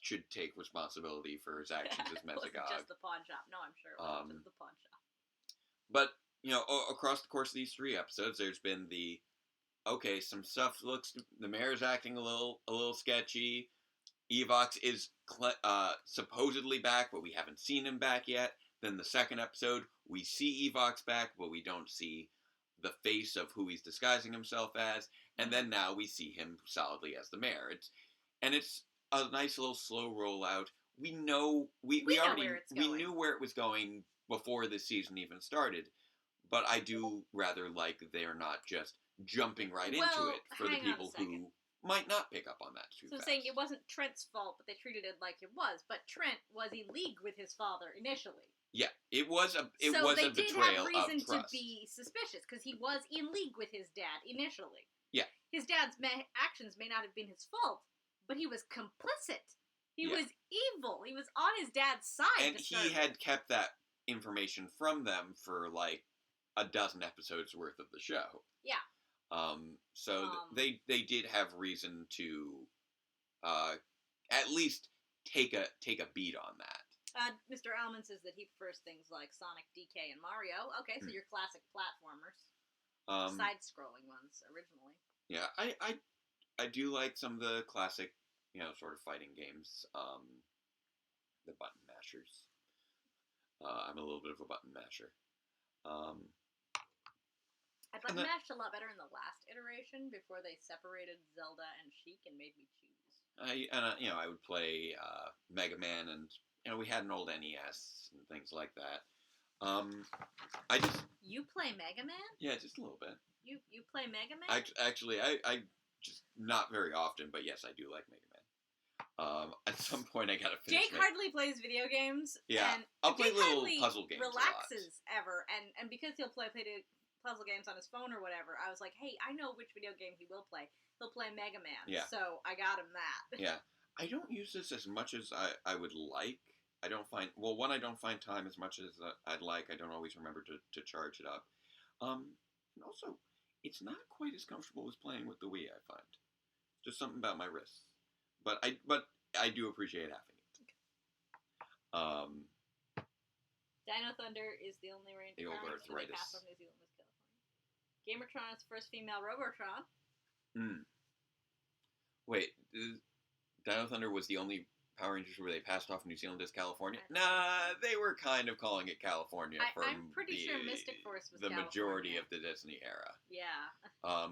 should take responsibility for his actions as Mesogog. It wasn't just the pawn shop. No, I'm sure it wasn't just the pawn shop. But, across the course of these 3 episodes, there's been the okay, some stuff the mayor's acting a little sketchy. Evox is supposedly back, but we haven't seen him back yet. Then the second episode, we see Evox back, but we don't see the face of who he's disguising himself as. And then now we see him solidly as the mayor. It's a nice little slow rollout. We know we knew where it was going before this season even started, but I do rather like they're not just jumping right into it for the people who might not pick up on that too fast. Saying it wasn't Trent's fault, but they treated it like it was. But Trent was in league with his father initially. Yeah, it was a betrayal of trust. So they did have reason to be suspicious, because he was in league with his dad initially. Yeah. His dad's actions may not have been his fault, but he was complicit. He was evil. He was on his dad's side. And he had kept that information from them for like a dozen episodes worth of the show. Yeah. So they did have reason to at least take a beat on that. Mr. Alman says that he prefers things like Sonic, DK, and Mario. Okay, so your classic platformers. Side-scrolling ones, originally. Yeah, I do like some of the classic, sort of fighting games. The button mashers. I'm a little bit of a button masher. I button mashed a lot better in the last iteration before they separated Zelda and Sheik and made me choose. I would play Mega Man, and we had an old NES and things like that. You play Mega Man? Yeah, just a little bit. You play Mega Man? Actually, I just not very often, but yes, I do like Mega Man. At some point, I gotta finish. Jake hardly plays video games. Yeah, and I'll play Jake little puzzle games. Relaxes ever, and because he'll play puzzle games on his phone or whatever, I was like, hey, I know which video game he will play. He'll play Mega Man. Yeah. So I got him that. Yeah, I don't use this as much as I would like. I don't find I don't find time as much as I'd like. I don't always remember to charge it up. And also, it's not quite as comfortable as playing with the Wii, I find. Just something about my wrists. But I do appreciate having it. Dino Thunder is the only range the old arthritis. From New Zealand is California. Gamertron is first female Robotron. Wait, Dino Thunder was the only Power Rangers where they passed off New Zealand as California? Nah, they were kind of calling it California I'm pretty sure Mystic Force was the California. Majority of the Disney era. Yeah.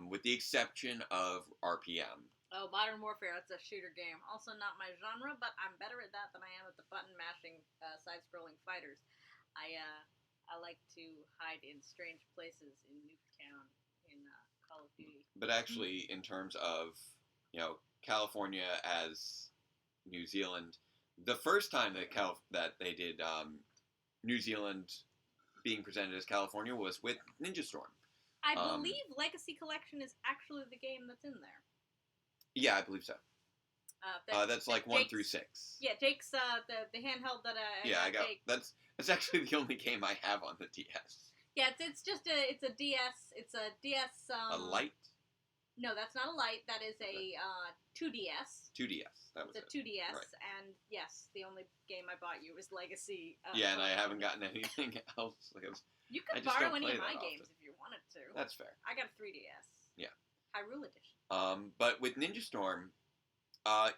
With the exception of RPM. Oh, Modern Warfare, that's a shooter game. Also not my genre, but I'm better at that than I am at the button-mashing, side-scrolling fighters. I like to hide in strange places in Nuketown in Call of Duty. But actually, in terms of, California as New Zealand, the first time that they did New Zealand being presented as California was with Ninja Storm. I believe Legacy Collection is actually the game that's in there. Yeah, I believe so. That's like 1 through 6. Yeah, Jake's the handheld that I got. Jake. That's actually the only game I have on the DS. Yeah, it's a DS. It's a DS. A light. No, that's not a light. That is a 2DS. 2DS. That was it's a 2DS, right. And yes, the only game I bought you was Legacy. And I haven't gotten anything else. You could borrow any of my games if you wanted to. That's fair. I got a 3DS. Yeah. Hyrule Edition. But with Ninja Storm,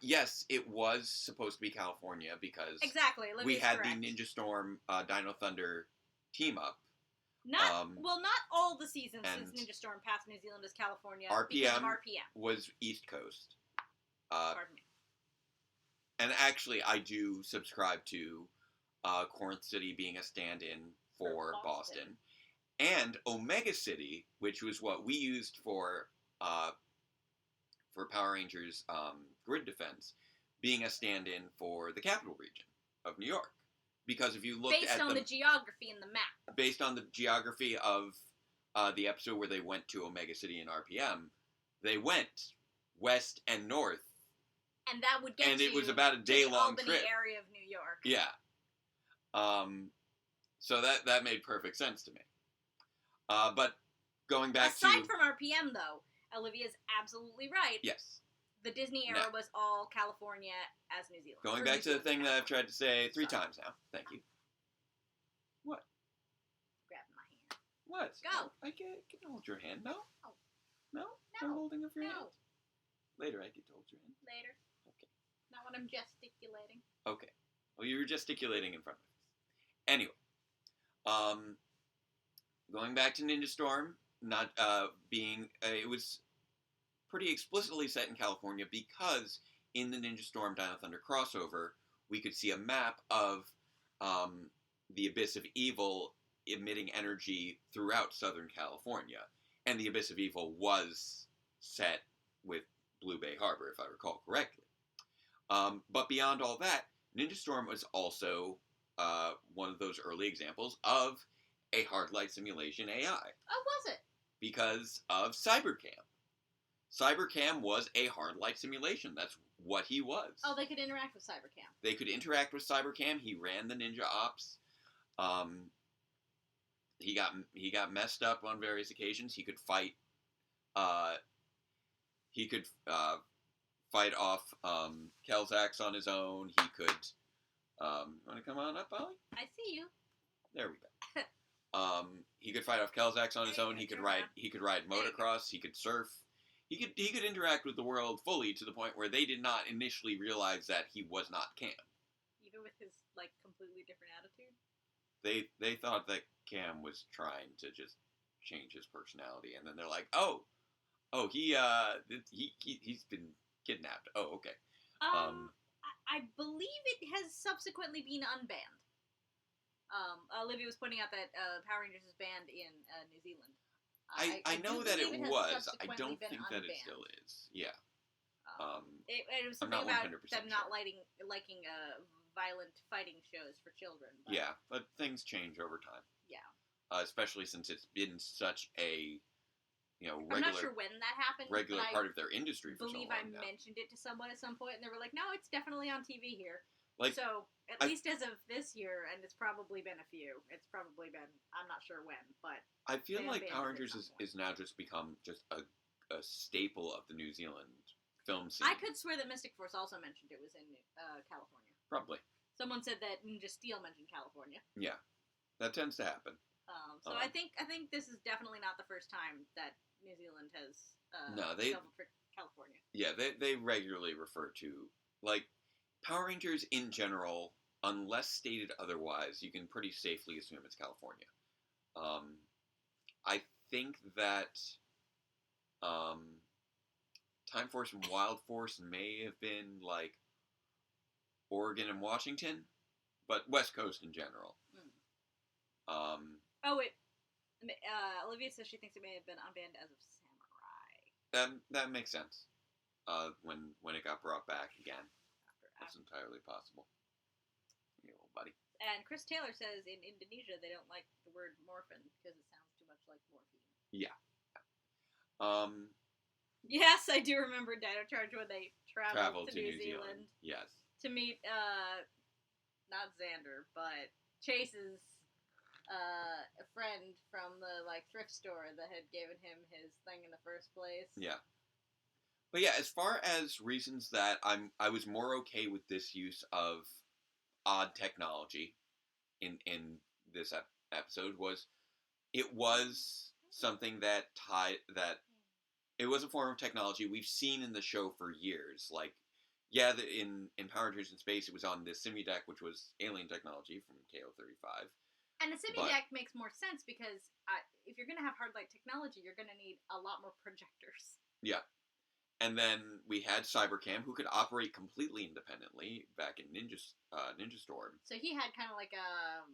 yes, it was supposed to be California because exactly. We had the Ninja Storm Dino Thunder team up. Not all the seasons since Ninja Storm passed New Zealand as California. RPM was East Coast. Pardon me. And actually, I do subscribe to Corinth City being a stand-in for Boston. And Omega City, which was what we used for Power Rangers Grid Defense, being a stand-in for the Capital Region of New York. Because if you look based on the geography in the map. Based on the geography of the episode where they went to Omega City and RPM, they went west and north. And that would get it was about a day-long trip. Area of New York. Yeah. So that made perfect sense to me. But going back Aside from RPM, though, Olivia's absolutely right. Yes. The Disney era was all California as New Zealand. Going back to the thing that I've tried to say 3 times now. Thank you. What? Grabbing my hand. What? Go. I can hold your hand. No? Oh. No? No holding of your No. hand? Later I get to hold your hand. Later. Okay. Not when I'm gesticulating. Okay. Well, you were gesticulating in front of us. Anyway. Going back to Ninja Storm, not being... it was pretty explicitly set in California because in the Ninja Storm Dino Thunder crossover, we could see a map of the Abyss of Evil emitting energy throughout Southern California. And the Abyss of Evil was set with Blue Bay Harbor, if I recall correctly. But beyond all that, Ninja Storm was also one of those early examples of a hard light simulation AI. Oh, was it? Because of Cybercam. Cybercam was a hard light simulation. That's what he was. Oh, they could interact with Cybercam. They could interact with Cybercam. He ran the ninja ops. He got messed up on various occasions. He could fight. He could fight off Kelzax on his own. He could. Want to come on up, Ollie? I see you. There we go. He could fight off Kelzax on his own. He could ride. He could ride motocross. He could surf. He could interact with the world fully to the point where they did not initially realize that he was not Cam. Even with his completely different attitude. They thought that Cam was trying to just change his personality, and then they're like, oh, he's been kidnapped. Oh, okay. I believe it has subsequently been unbanned. Olivia was pointing out that Power Rangers is banned in New Zealand. I know that it was. I don't think that it unbanned. still is. Yeah. It was something about them not liking violent fighting shows for children. But yeah, but things change over time. Yeah. Especially since it's been such a regular. I'm not sure when that happened. Regular part of their industry. I believe I mentioned it to someone at some point, and they were like, "No, it's definitely on TV here." So at least as of this year, and it's probably been a few. It's probably been. I'm not sure when, but I feel like Power Rangers is now just become just a staple of the New Zealand film scene. I could swear that Mystic Force also mentioned it was in California. Probably. Someone said that Ninja Steel mentioned California. Yeah, that tends to happen. So I think this is definitely not the first time that New Zealand has settled for California. Yeah, they regularly refer to Power Rangers in general, unless stated otherwise, you can pretty safely assume it's California. I think that Time Force and Wild Force may have been Oregon and Washington, but West Coast in general. Olivia says she thinks it may have been unbanned as of Samurai. That makes sense. When it got brought back again, that's entirely possible. Yeah, little buddy. And Chris Taylor says in Indonesia they don't like the word morphin because it sounds too much like morphine. Yeah. Yes, I do remember Dino Charge when they traveled to New Zealand. Yes. To meet not Xander, but Chase's a friend from the thrift store that had given him his thing in the first place. Yeah. But yeah, as far as reasons that I was more okay with this use of odd technology in this episode was something that it was a form of technology we've seen in the show for years. In Power Rangers in Space, it was on the Simudeck, which was alien technology from KO-35. And the Simudeck makes more sense because if you're going to have hard light technology, you're going to need a lot more projectors. Yeah. And then we had Cybercam, who could operate completely independently back in Ninja Storm. So he had kind of like a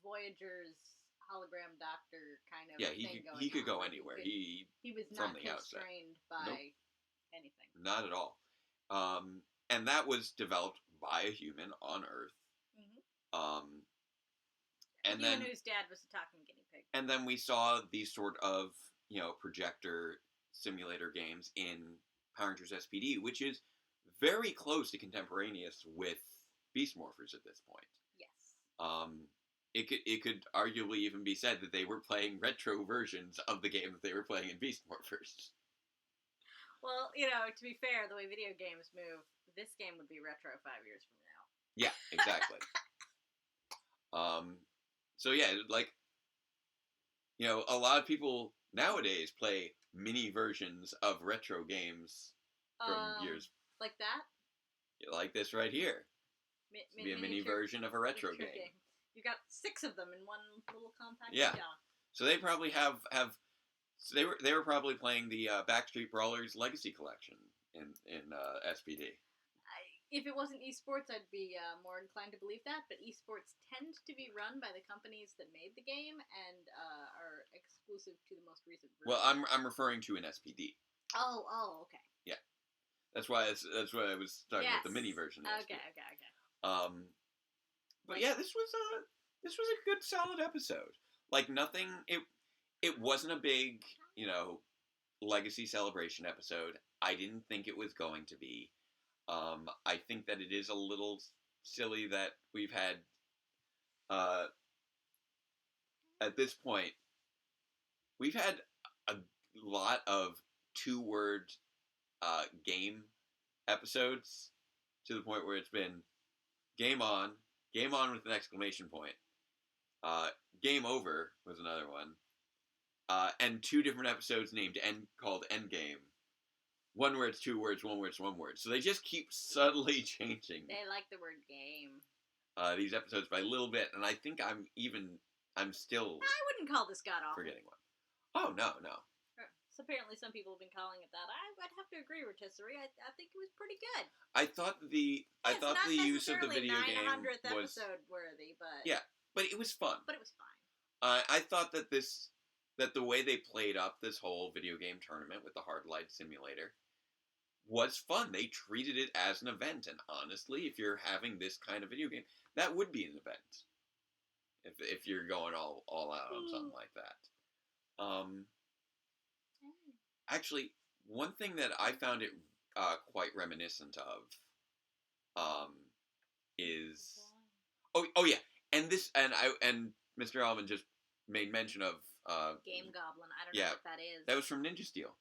Voyager's hologram doctor kind of thing going on. He could go anywhere. He was not constrained by anything. Not at all. And that was developed by a human on Earth. Mm-hmm. And then whose dad was a talking guinea pig. And then we saw these sort of projector simulator games in Power Rangers SPD, which is very close to contemporaneous with Beast Morphers at this point. Yes. It could arguably even be said that they were playing retro versions of the game that they were playing in Beast Morphers. Well, to be fair, the way video games move, this game would be retro 5 years from now. Yeah, exactly. So yeah, a lot of people nowadays play mini versions of retro games from years like that. Like this right here. Be a mini version of a retro game. You got 6 of them in one little compact. Yeah. So they probably have. So they were probably playing the Backstreet Brawlers Legacy Collection in SPD. If it wasn't esports, I'd be more inclined to believe that. But esports tend to be run by the companies that made the game and are exclusive to the most recent version. Well, I'm referring to an SPD. Oh, okay. Yeah, that's why I was talking about the mini version. Okay. But yeah, this was a good solid episode. Like nothing. It wasn't a big legacy celebration episode. I didn't think it was going to be. I think that it is a little silly that we've had, at this point, we've had a lot of 2-word game episodes to the point where it's been game on with an exclamation point, game over was another one, and 2 different episodes named called Endgame. 1 word's 2 words, 1 word's 1 word. So they just keep subtly changing. They like the word game. These episodes by a little bit, and I think I'm still. I wouldn't call this god awful. Forgetting one. Oh no. So apparently, some people have been calling it that. I'd have to agree, Rotisserie. I think it was pretty good. I thought the use of the video game was 900th episode worthy, but but it was fun. But it was fine. I thought that the way they played up this whole video game tournament with the Hard Light Simulator was fun. They treated it as an event, and honestly, if you're having this kind of video game, that would be an event. If you're going all out on something like that. Actually, one thing that I found it quite reminiscent of is oh yeah, and Mr. Alvin just made mention of Game Goblin. I don't know what that is. That was from Ninja Steel.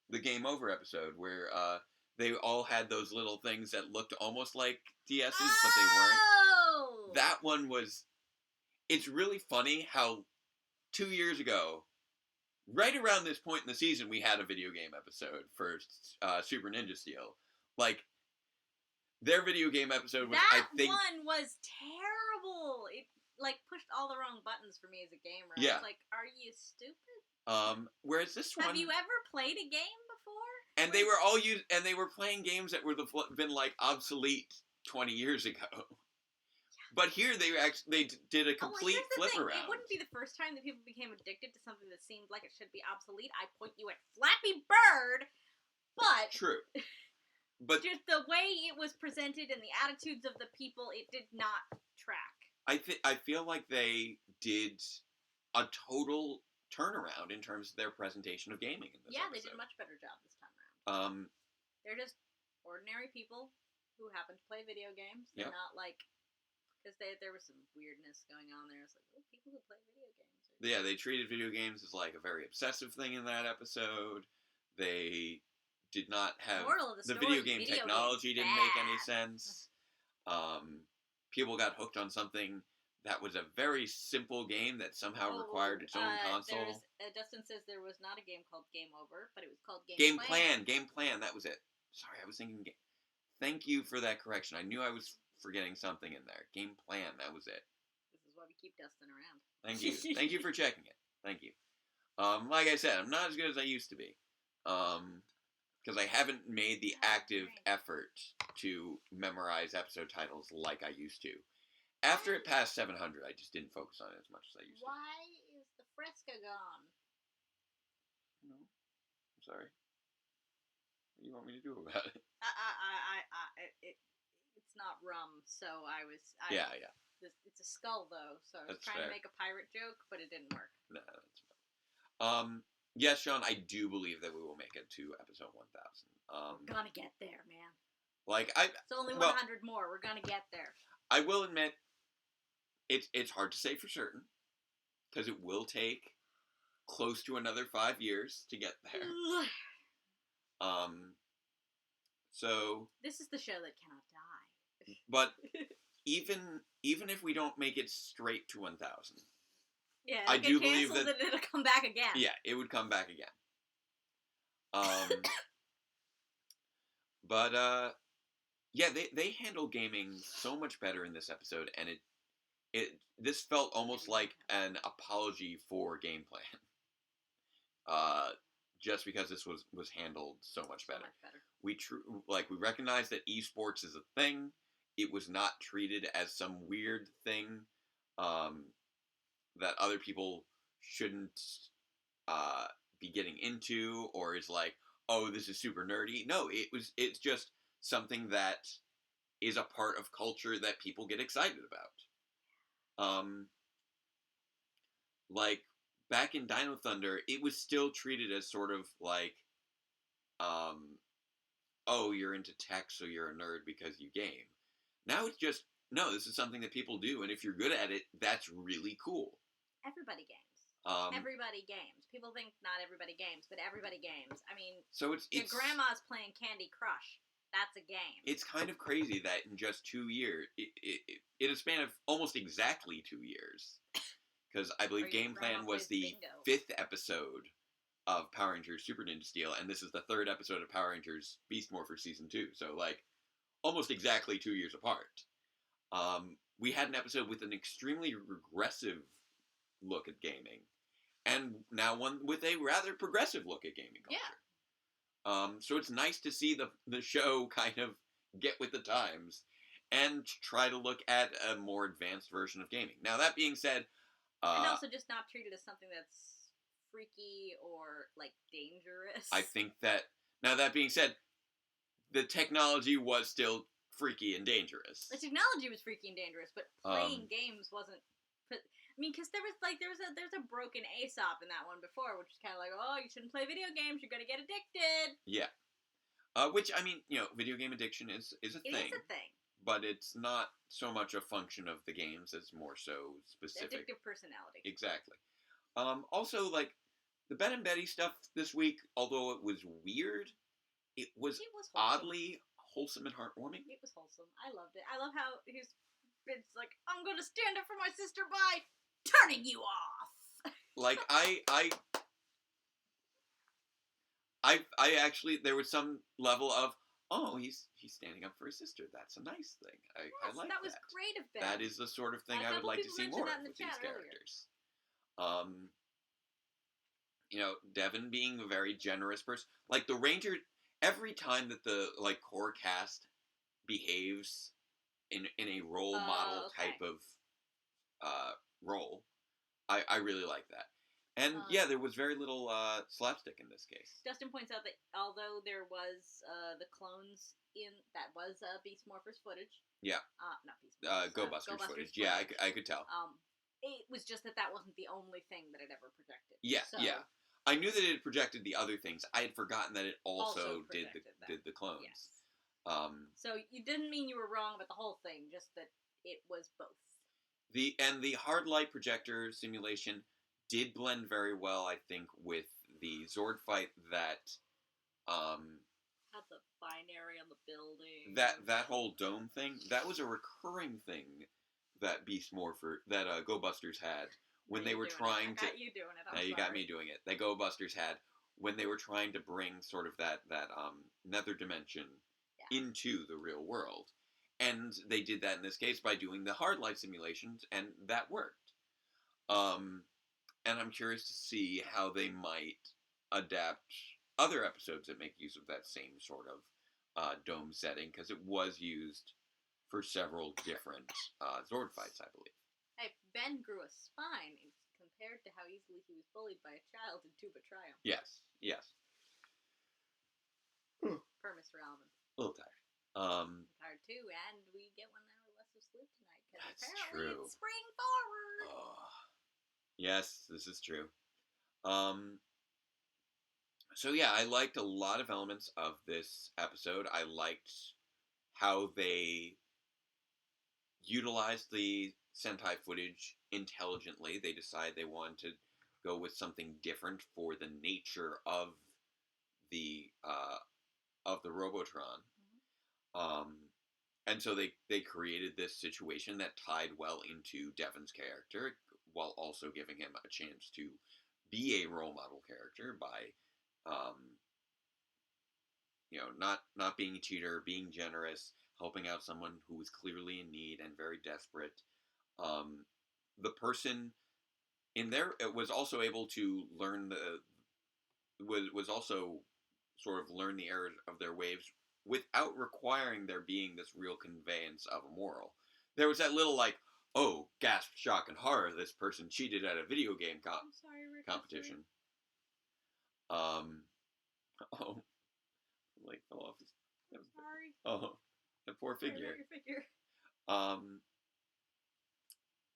The Game Over episode where they all had those little things that looked almost like DSs, but they weren't. That one was. It's really funny how 2 years ago, right around this point in the season, we had a video game episode for Super Ninja Steel. Like, their video game episode was, that one was terrible. It, pushed all the wrong buttons for me as a gamer. Yeah. I was like, are you stupid? Whereas this one... Have you ever played a game before? And they were all they were playing games that were been, obsolete 20 years ago. But here they did a complete flip around. It wouldn't be the first time that people became addicted to something that seemed like it should be obsolete. I point you at Flappy Bird, but true. But just the way it was presented and the attitudes of the people, it did not track. I feel like they did a total turnaround in terms of their presentation of gaming in this episode. They did a much better job this time around. They're just ordinary people who happen to play video games. They're not because there was some weirdness going on there. It's like, people who play video games. Yeah, they treated video games as a very obsessive thing in that episode. They did not have the video game technology didn't make any sense. People got hooked on something that was a very simple game that somehow required its own console. Dustin says there was not a game called Game Over, but it was called Game Plan. Game Plan, that was it. Sorry, I was thinking game. Thank you for that correction. I knew I was forgetting something in there. Game Plan, that was it. This is why we keep Dustin around. Thank you. Thank you for checking it. Thank you. Like I said, I'm not as good as I used to be. Because I haven't made the active effort to memorize episode titles like I used to. After it passed 700, I just didn't focus on it as much as I used to. Why is the Fresca gone? No. I'm sorry. What do you want me to do about it? It's not rum, so yeah. It's a skull, though, so I was trying to make a pirate joke, but it didn't work. No, that's fine. Yes, Sean, I do believe that we will make it to episode 1000. We're gonna get there, man. It's only 100 more. We're gonna get there. I will admit, it's hard to say for certain, because it will take close to another 5 years to get there. So this is the show that cannot die. But even if we don't make it straight to 1000, Yeah, I it'll do get believe canceled that and it'll come back again. yeah, it would come back again. But yeah, they handle gaming so much better in this episode, and this felt almost like an apology for game plan. Just because this was handled so much better. We recognize that esports is a thing. It was not treated as some weird thing that other people shouldn't be getting into, or is like, oh, this is super nerdy. No, it's just something that is a part of culture that people get excited about. Like back in Dino Thunder, it was still treated as sort of like, oh, you're into tech, so you're a nerd because you game. Now it's just, no, this is something that people do, and if you're good at it, that's really cool. Everybody games. Everybody games. People think not everybody games, but everybody games. I mean, so it's your grandma's playing Candy Crush. That's a game. It's kind of crazy that in just 2 years, in a span of almost exactly 2 years, because I believe Game Plan was the bingo. 5th episode of Power Rangers Super Ninja Steel, and this is the 3rd episode of Power Rangers Beast Morphers Season 2. So, like, almost exactly 2 years apart. We had an episode with an extremely regressive look at gaming, and now one with a rather progressive look at gaming culture. Yeah. So it's nice to see the show kind of get with the times and try to look at a more advanced version of gaming. Now, that being said... and also just not treated as something that's freaky or, like, dangerous. I think that... Now, that being said, the technology was still freaky and dangerous. The technology was freaky and dangerous, but playing games wasn't... I mean, because there's a broken Aesop in that one before, which is kind of like, oh, you shouldn't play video games, you're gonna get addicted. Yeah. Which, I mean, video game addiction is a thing. It is a thing. But it's not so much a function of the games, it's more so specific. Addictive personality. Exactly. Also, like, the Ben and Betty stuff this week, although it was weird, it was oddly wholesome and heartwarming. It was wholesome. I loved it. I love how it's like, I'm gonna stand up for my sister by turning you off. Like, I actually, there was some level of, oh, he's standing up for his sister. That's a nice thing. I like that. That was great of Ben. That is the sort of thing I would like to see more of with these characters. Devin being a very generous person. Like, the Ranger, every time that the, like, core cast behaves in a role model type of role, I really like that. And yeah, there was very little slapstick in this case. Dustin points out that although there was the clones that was Beast Morphers footage. Yeah. Not Beast Morphers. Go Busters footage. Yeah, I could tell. It was just that wasn't the only thing that it ever projected. Yeah, so, yeah. I knew that it projected the other things. I had forgotten that it also did the clones. Yes. So you didn't mean you were wrong about the whole thing, just that it was both. The hard light projector simulation did blend very well, I think, with the Zord fight that had the binary on the building. That whole dome thing, that was a recurring thing that Go Busters had when they were trying to. I got you doing it. Now you got me doing it. That Go Busters had when they were trying to bring sort of that nether dimension into the real world, and they did that in this case by doing the hard light simulations, and that worked. And I'm curious to see how they might adapt other episodes that make use of that same sort of dome setting, because it was used for several different Zord fights, I believe. Hey, Ben grew a spine compared to how easily he was bullied by a child in Tuba Triumph. Yes. Per Mr. Alvin. A little tired. Tired too, and we get 1 hour less of sleep tonight, because apparently it's spring forward. Oh. Yes, this is true. So yeah, I liked a lot of elements of this episode. I liked how they utilized the Sentai footage intelligently. They decided they wanted to go with something different for the nature of the Robotron. Mm-hmm. And so they created this situation that tied well into Devin's character. It while also giving him a chance to be a role model character by, not being a cheater, being generous, helping out someone who was clearly in need and very desperate. The person in there was also able to learn was also sort of learn the errors of their ways without requiring there being this real conveyance of a moral. There was that little oh, gasp, shock, and horror, this person cheated at a video game competition. Oh, fell off his... Sorry. Oh, the poor figure. Sorry about your figure.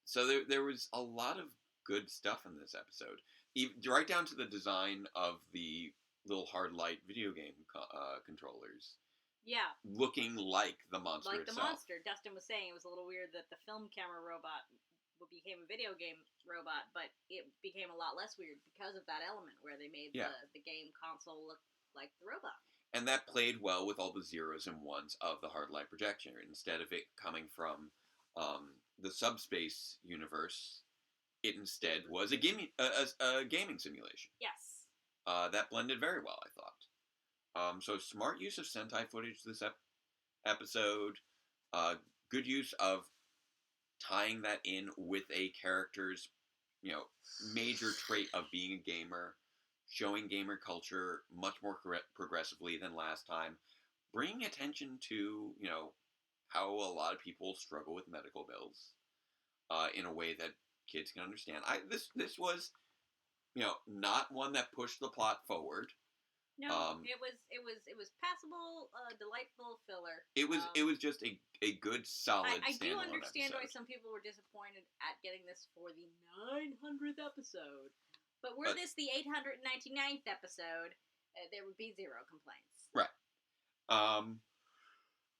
So there was a lot of good stuff in this episode. Right down to the design of the little hard light video game controllers. Yeah. Looking like the monster itself. Like the monster. Dustin was saying it was a little weird that the film camera robot became a video game robot, but it became a lot less weird because of that element where they made the game console look like the robot. And that played well with all the zeros and ones of the hard light projector. Instead of it coming from the subspace universe, it instead was a gaming simulation. Yes. That blended very well, I thought. So smart use of Sentai footage this episode. Good use of tying that in with a character's, major trait of being a gamer, showing gamer culture much more progressively than last time, bringing attention to, how a lot of people struggle with medical bills in a way that kids can understand. This was, not one that pushed the plot forward. No, it was passable, delightful filler. It was just a good, solid. I do understand episode. why some people were disappointed at getting this for the 900th episode, but were this the 899th episode, there would be zero complaints. Right.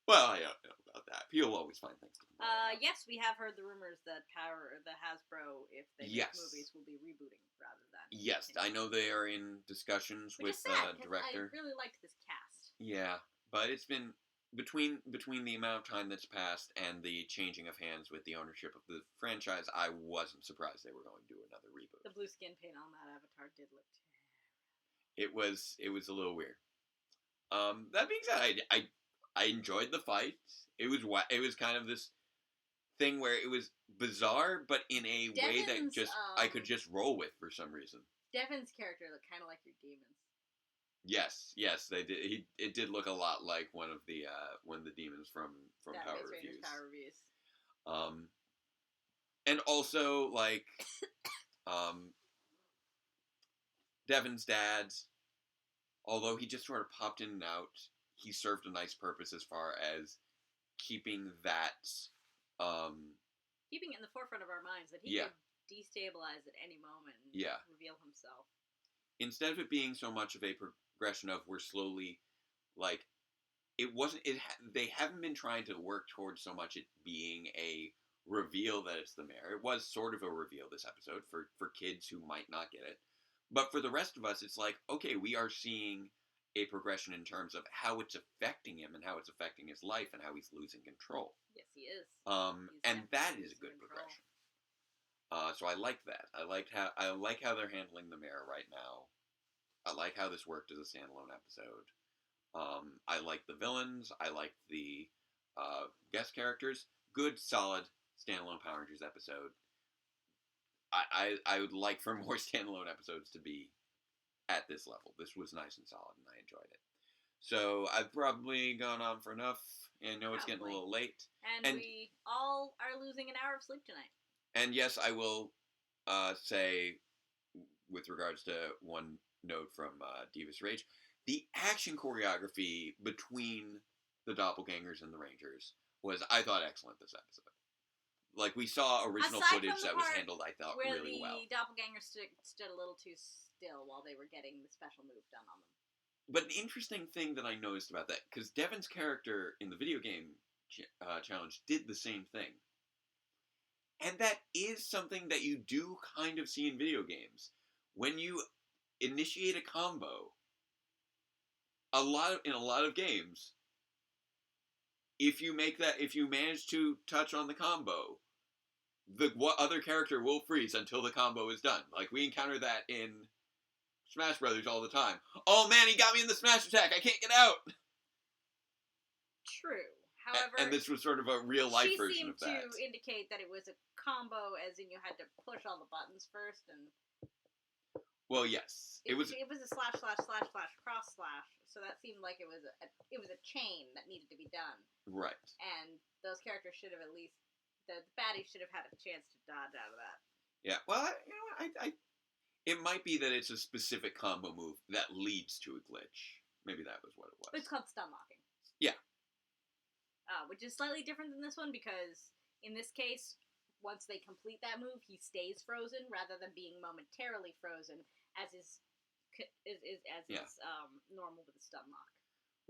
Well, I don't know about that. People always find things to complain about. Yes, we have heard the rumors that the Hasbro, if they make movies, will be rebooting rather than... Yes, I know they are in discussions with the director. I really liked this cast. Yeah, but it's been between the amount of time that's passed and the changing of hands with the ownership of the franchise, I wasn't surprised they were going to do another reboot. The blue skin paint on that avatar did look terrible. It was a little weird. That being said, I enjoyed the fight. It was kind of this thing where it was bizarre, but in a way that I could just roll with for some reason. Devin's character looked kind of like your demons. Yes, they did. It did look a lot like one of the demons from Power Reviews. Power Reviews. And also Devin's dad, although he just sort of popped in and out, he served a nice purpose as far as keeping that... keeping it in the forefront of our minds, that he could destabilize at any moment and reveal himself. Instead of it being so much of a progression of we're slowly, they haven't been trying to work towards so much it being a reveal that it's the mayor. It was sort of a reveal this episode for kids who might not get it. But for the rest of us, it's okay, we are seeing a progression in terms of how it's affecting him and how it's affecting his life and how he's losing control. Yes, he is. And that is a good progression. So I like that. I like how they're handling the mayor right now. I like how this worked as a standalone episode. I like the villains. I like the guest characters. Good, solid standalone Power Rangers episode. I would like for more standalone episodes to be at this level. This was nice and solid, and I enjoyed it. So I've probably gone on for enough. I know it's getting a little late. And we all are losing an hour of sleep tonight. And yes, I will say, with regards to one note from Divas Rage, the action choreography between the doppelgangers and the Rangers was, I thought, excellent this episode. We saw original footage that was handled, I thought, really well. Where the doppelgangers stood a little too still while they were getting the special move done on them. But an interesting thing that I noticed about that, because Devin's character in the video game challenge did the same thing. And that is something that you do kind of see in video games. When you initiate a combo, in a lot of games, if you manage to touch on the combo, what other character will freeze until the combo is done. Like, we encounter that in Smash Brothers all the time. Oh man, he got me in the smash attack, I can't get out! True. However, and this was sort of a real-life version of that. She seemed to indicate that it was a combo, as in you had to push all the buttons first, and... Well, yes. It was a //// cross slash, so that seemed like it was a chain that needed to be done. Right. And those characters should have at least... The baddies should have had a chance to dodge out of that. Yeah, well, it might be that it's a specific combo move that leads to a glitch. Maybe that was what it was. It's called stun locking. Yeah. Which is slightly different than this one, because in this case, once they complete that move, he stays frozen rather than being momentarily frozen, as is normal with a stun lock.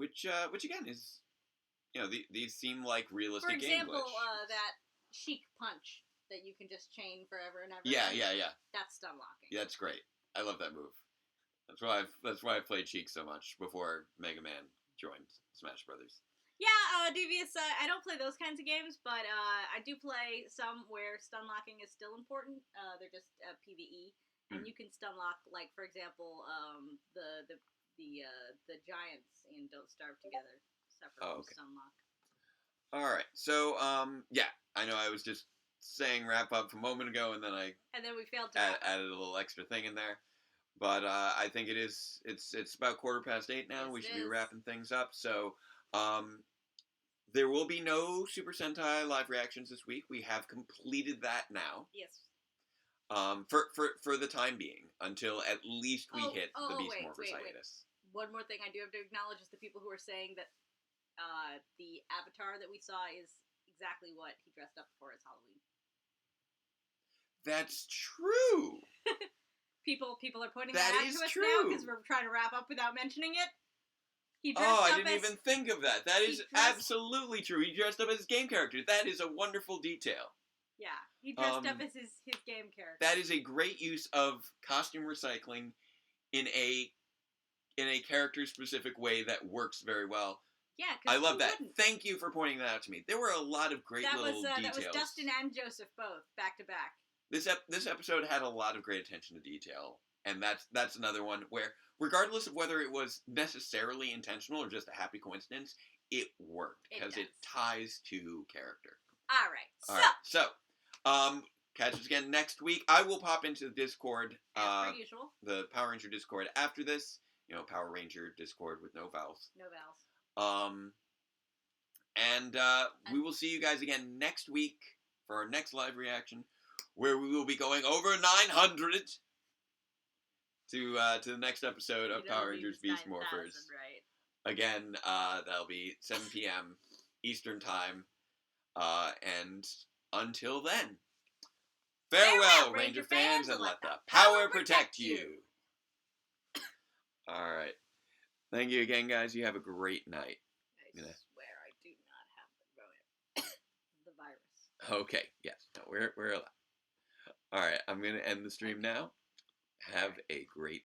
Which again is, these seem like realistic game glitch. For example, that Sheik punch that you can just chain forever and ever. Yeah. That's stun locking. Yeah, that's great. I love that move. That's why I played Sheik so much before Mega Man joined Smash Brothers. Yeah, Devious, I don't play those kinds of games, but I do play some where stun locking is still important. They're just PvE, and you can stun lock, like, for example, the giants in Don't Starve Together, separate from stun lock. All right, so yeah, I know I was just saying wrap up a moment ago, and then we failed to added a little extra thing in there, but I think it's about 8:15 now. Yes, we should be wrapping things up. So there will be no Super Sentai live reactions this week. We have completed that now. Yes. For the time being, until at least we hit the Beast Morphers hiatus. One more thing I do have to acknowledge is the people who are saying that the avatar that we saw is exactly what he dressed up for as Halloween. That's true. People are pointing that out to us now because we're trying to wrap up without mentioning it. I didn't even think of that. That is absolutely true. He dressed up as his game character. That is a wonderful detail. Yeah, he dressed up as his game character. That is a great use of costume recycling in a character-specific way that works very well. Yeah, I love that. Thank you for pointing that out to me. There were a lot of great little details. That was Dustin and Joseph both, back to back. This episode had a lot of great attention to detail, and that's another one where, regardless of whether it was necessarily intentional or just a happy coincidence, it worked because it ties to character. All right. So, catch us again next week. I will pop into the Discord, as per usual, the Power Ranger Discord after this. Power Ranger Discord with no vowels. No vowels. And we will see you guys again next week for our next live reaction, where we will be going over 900 to the next episode of Power Rangers Beast Morphers. Right. Again, that'll be 7 p.m. Eastern Time. And until then, farewell, Ranger fans, and let the power protect you. All right. Thank you again, guys. You have a great night. I swear I do not have the virus. Okay. Yes. No, we're allowed. All right. I'm going to end the stream now. Have a great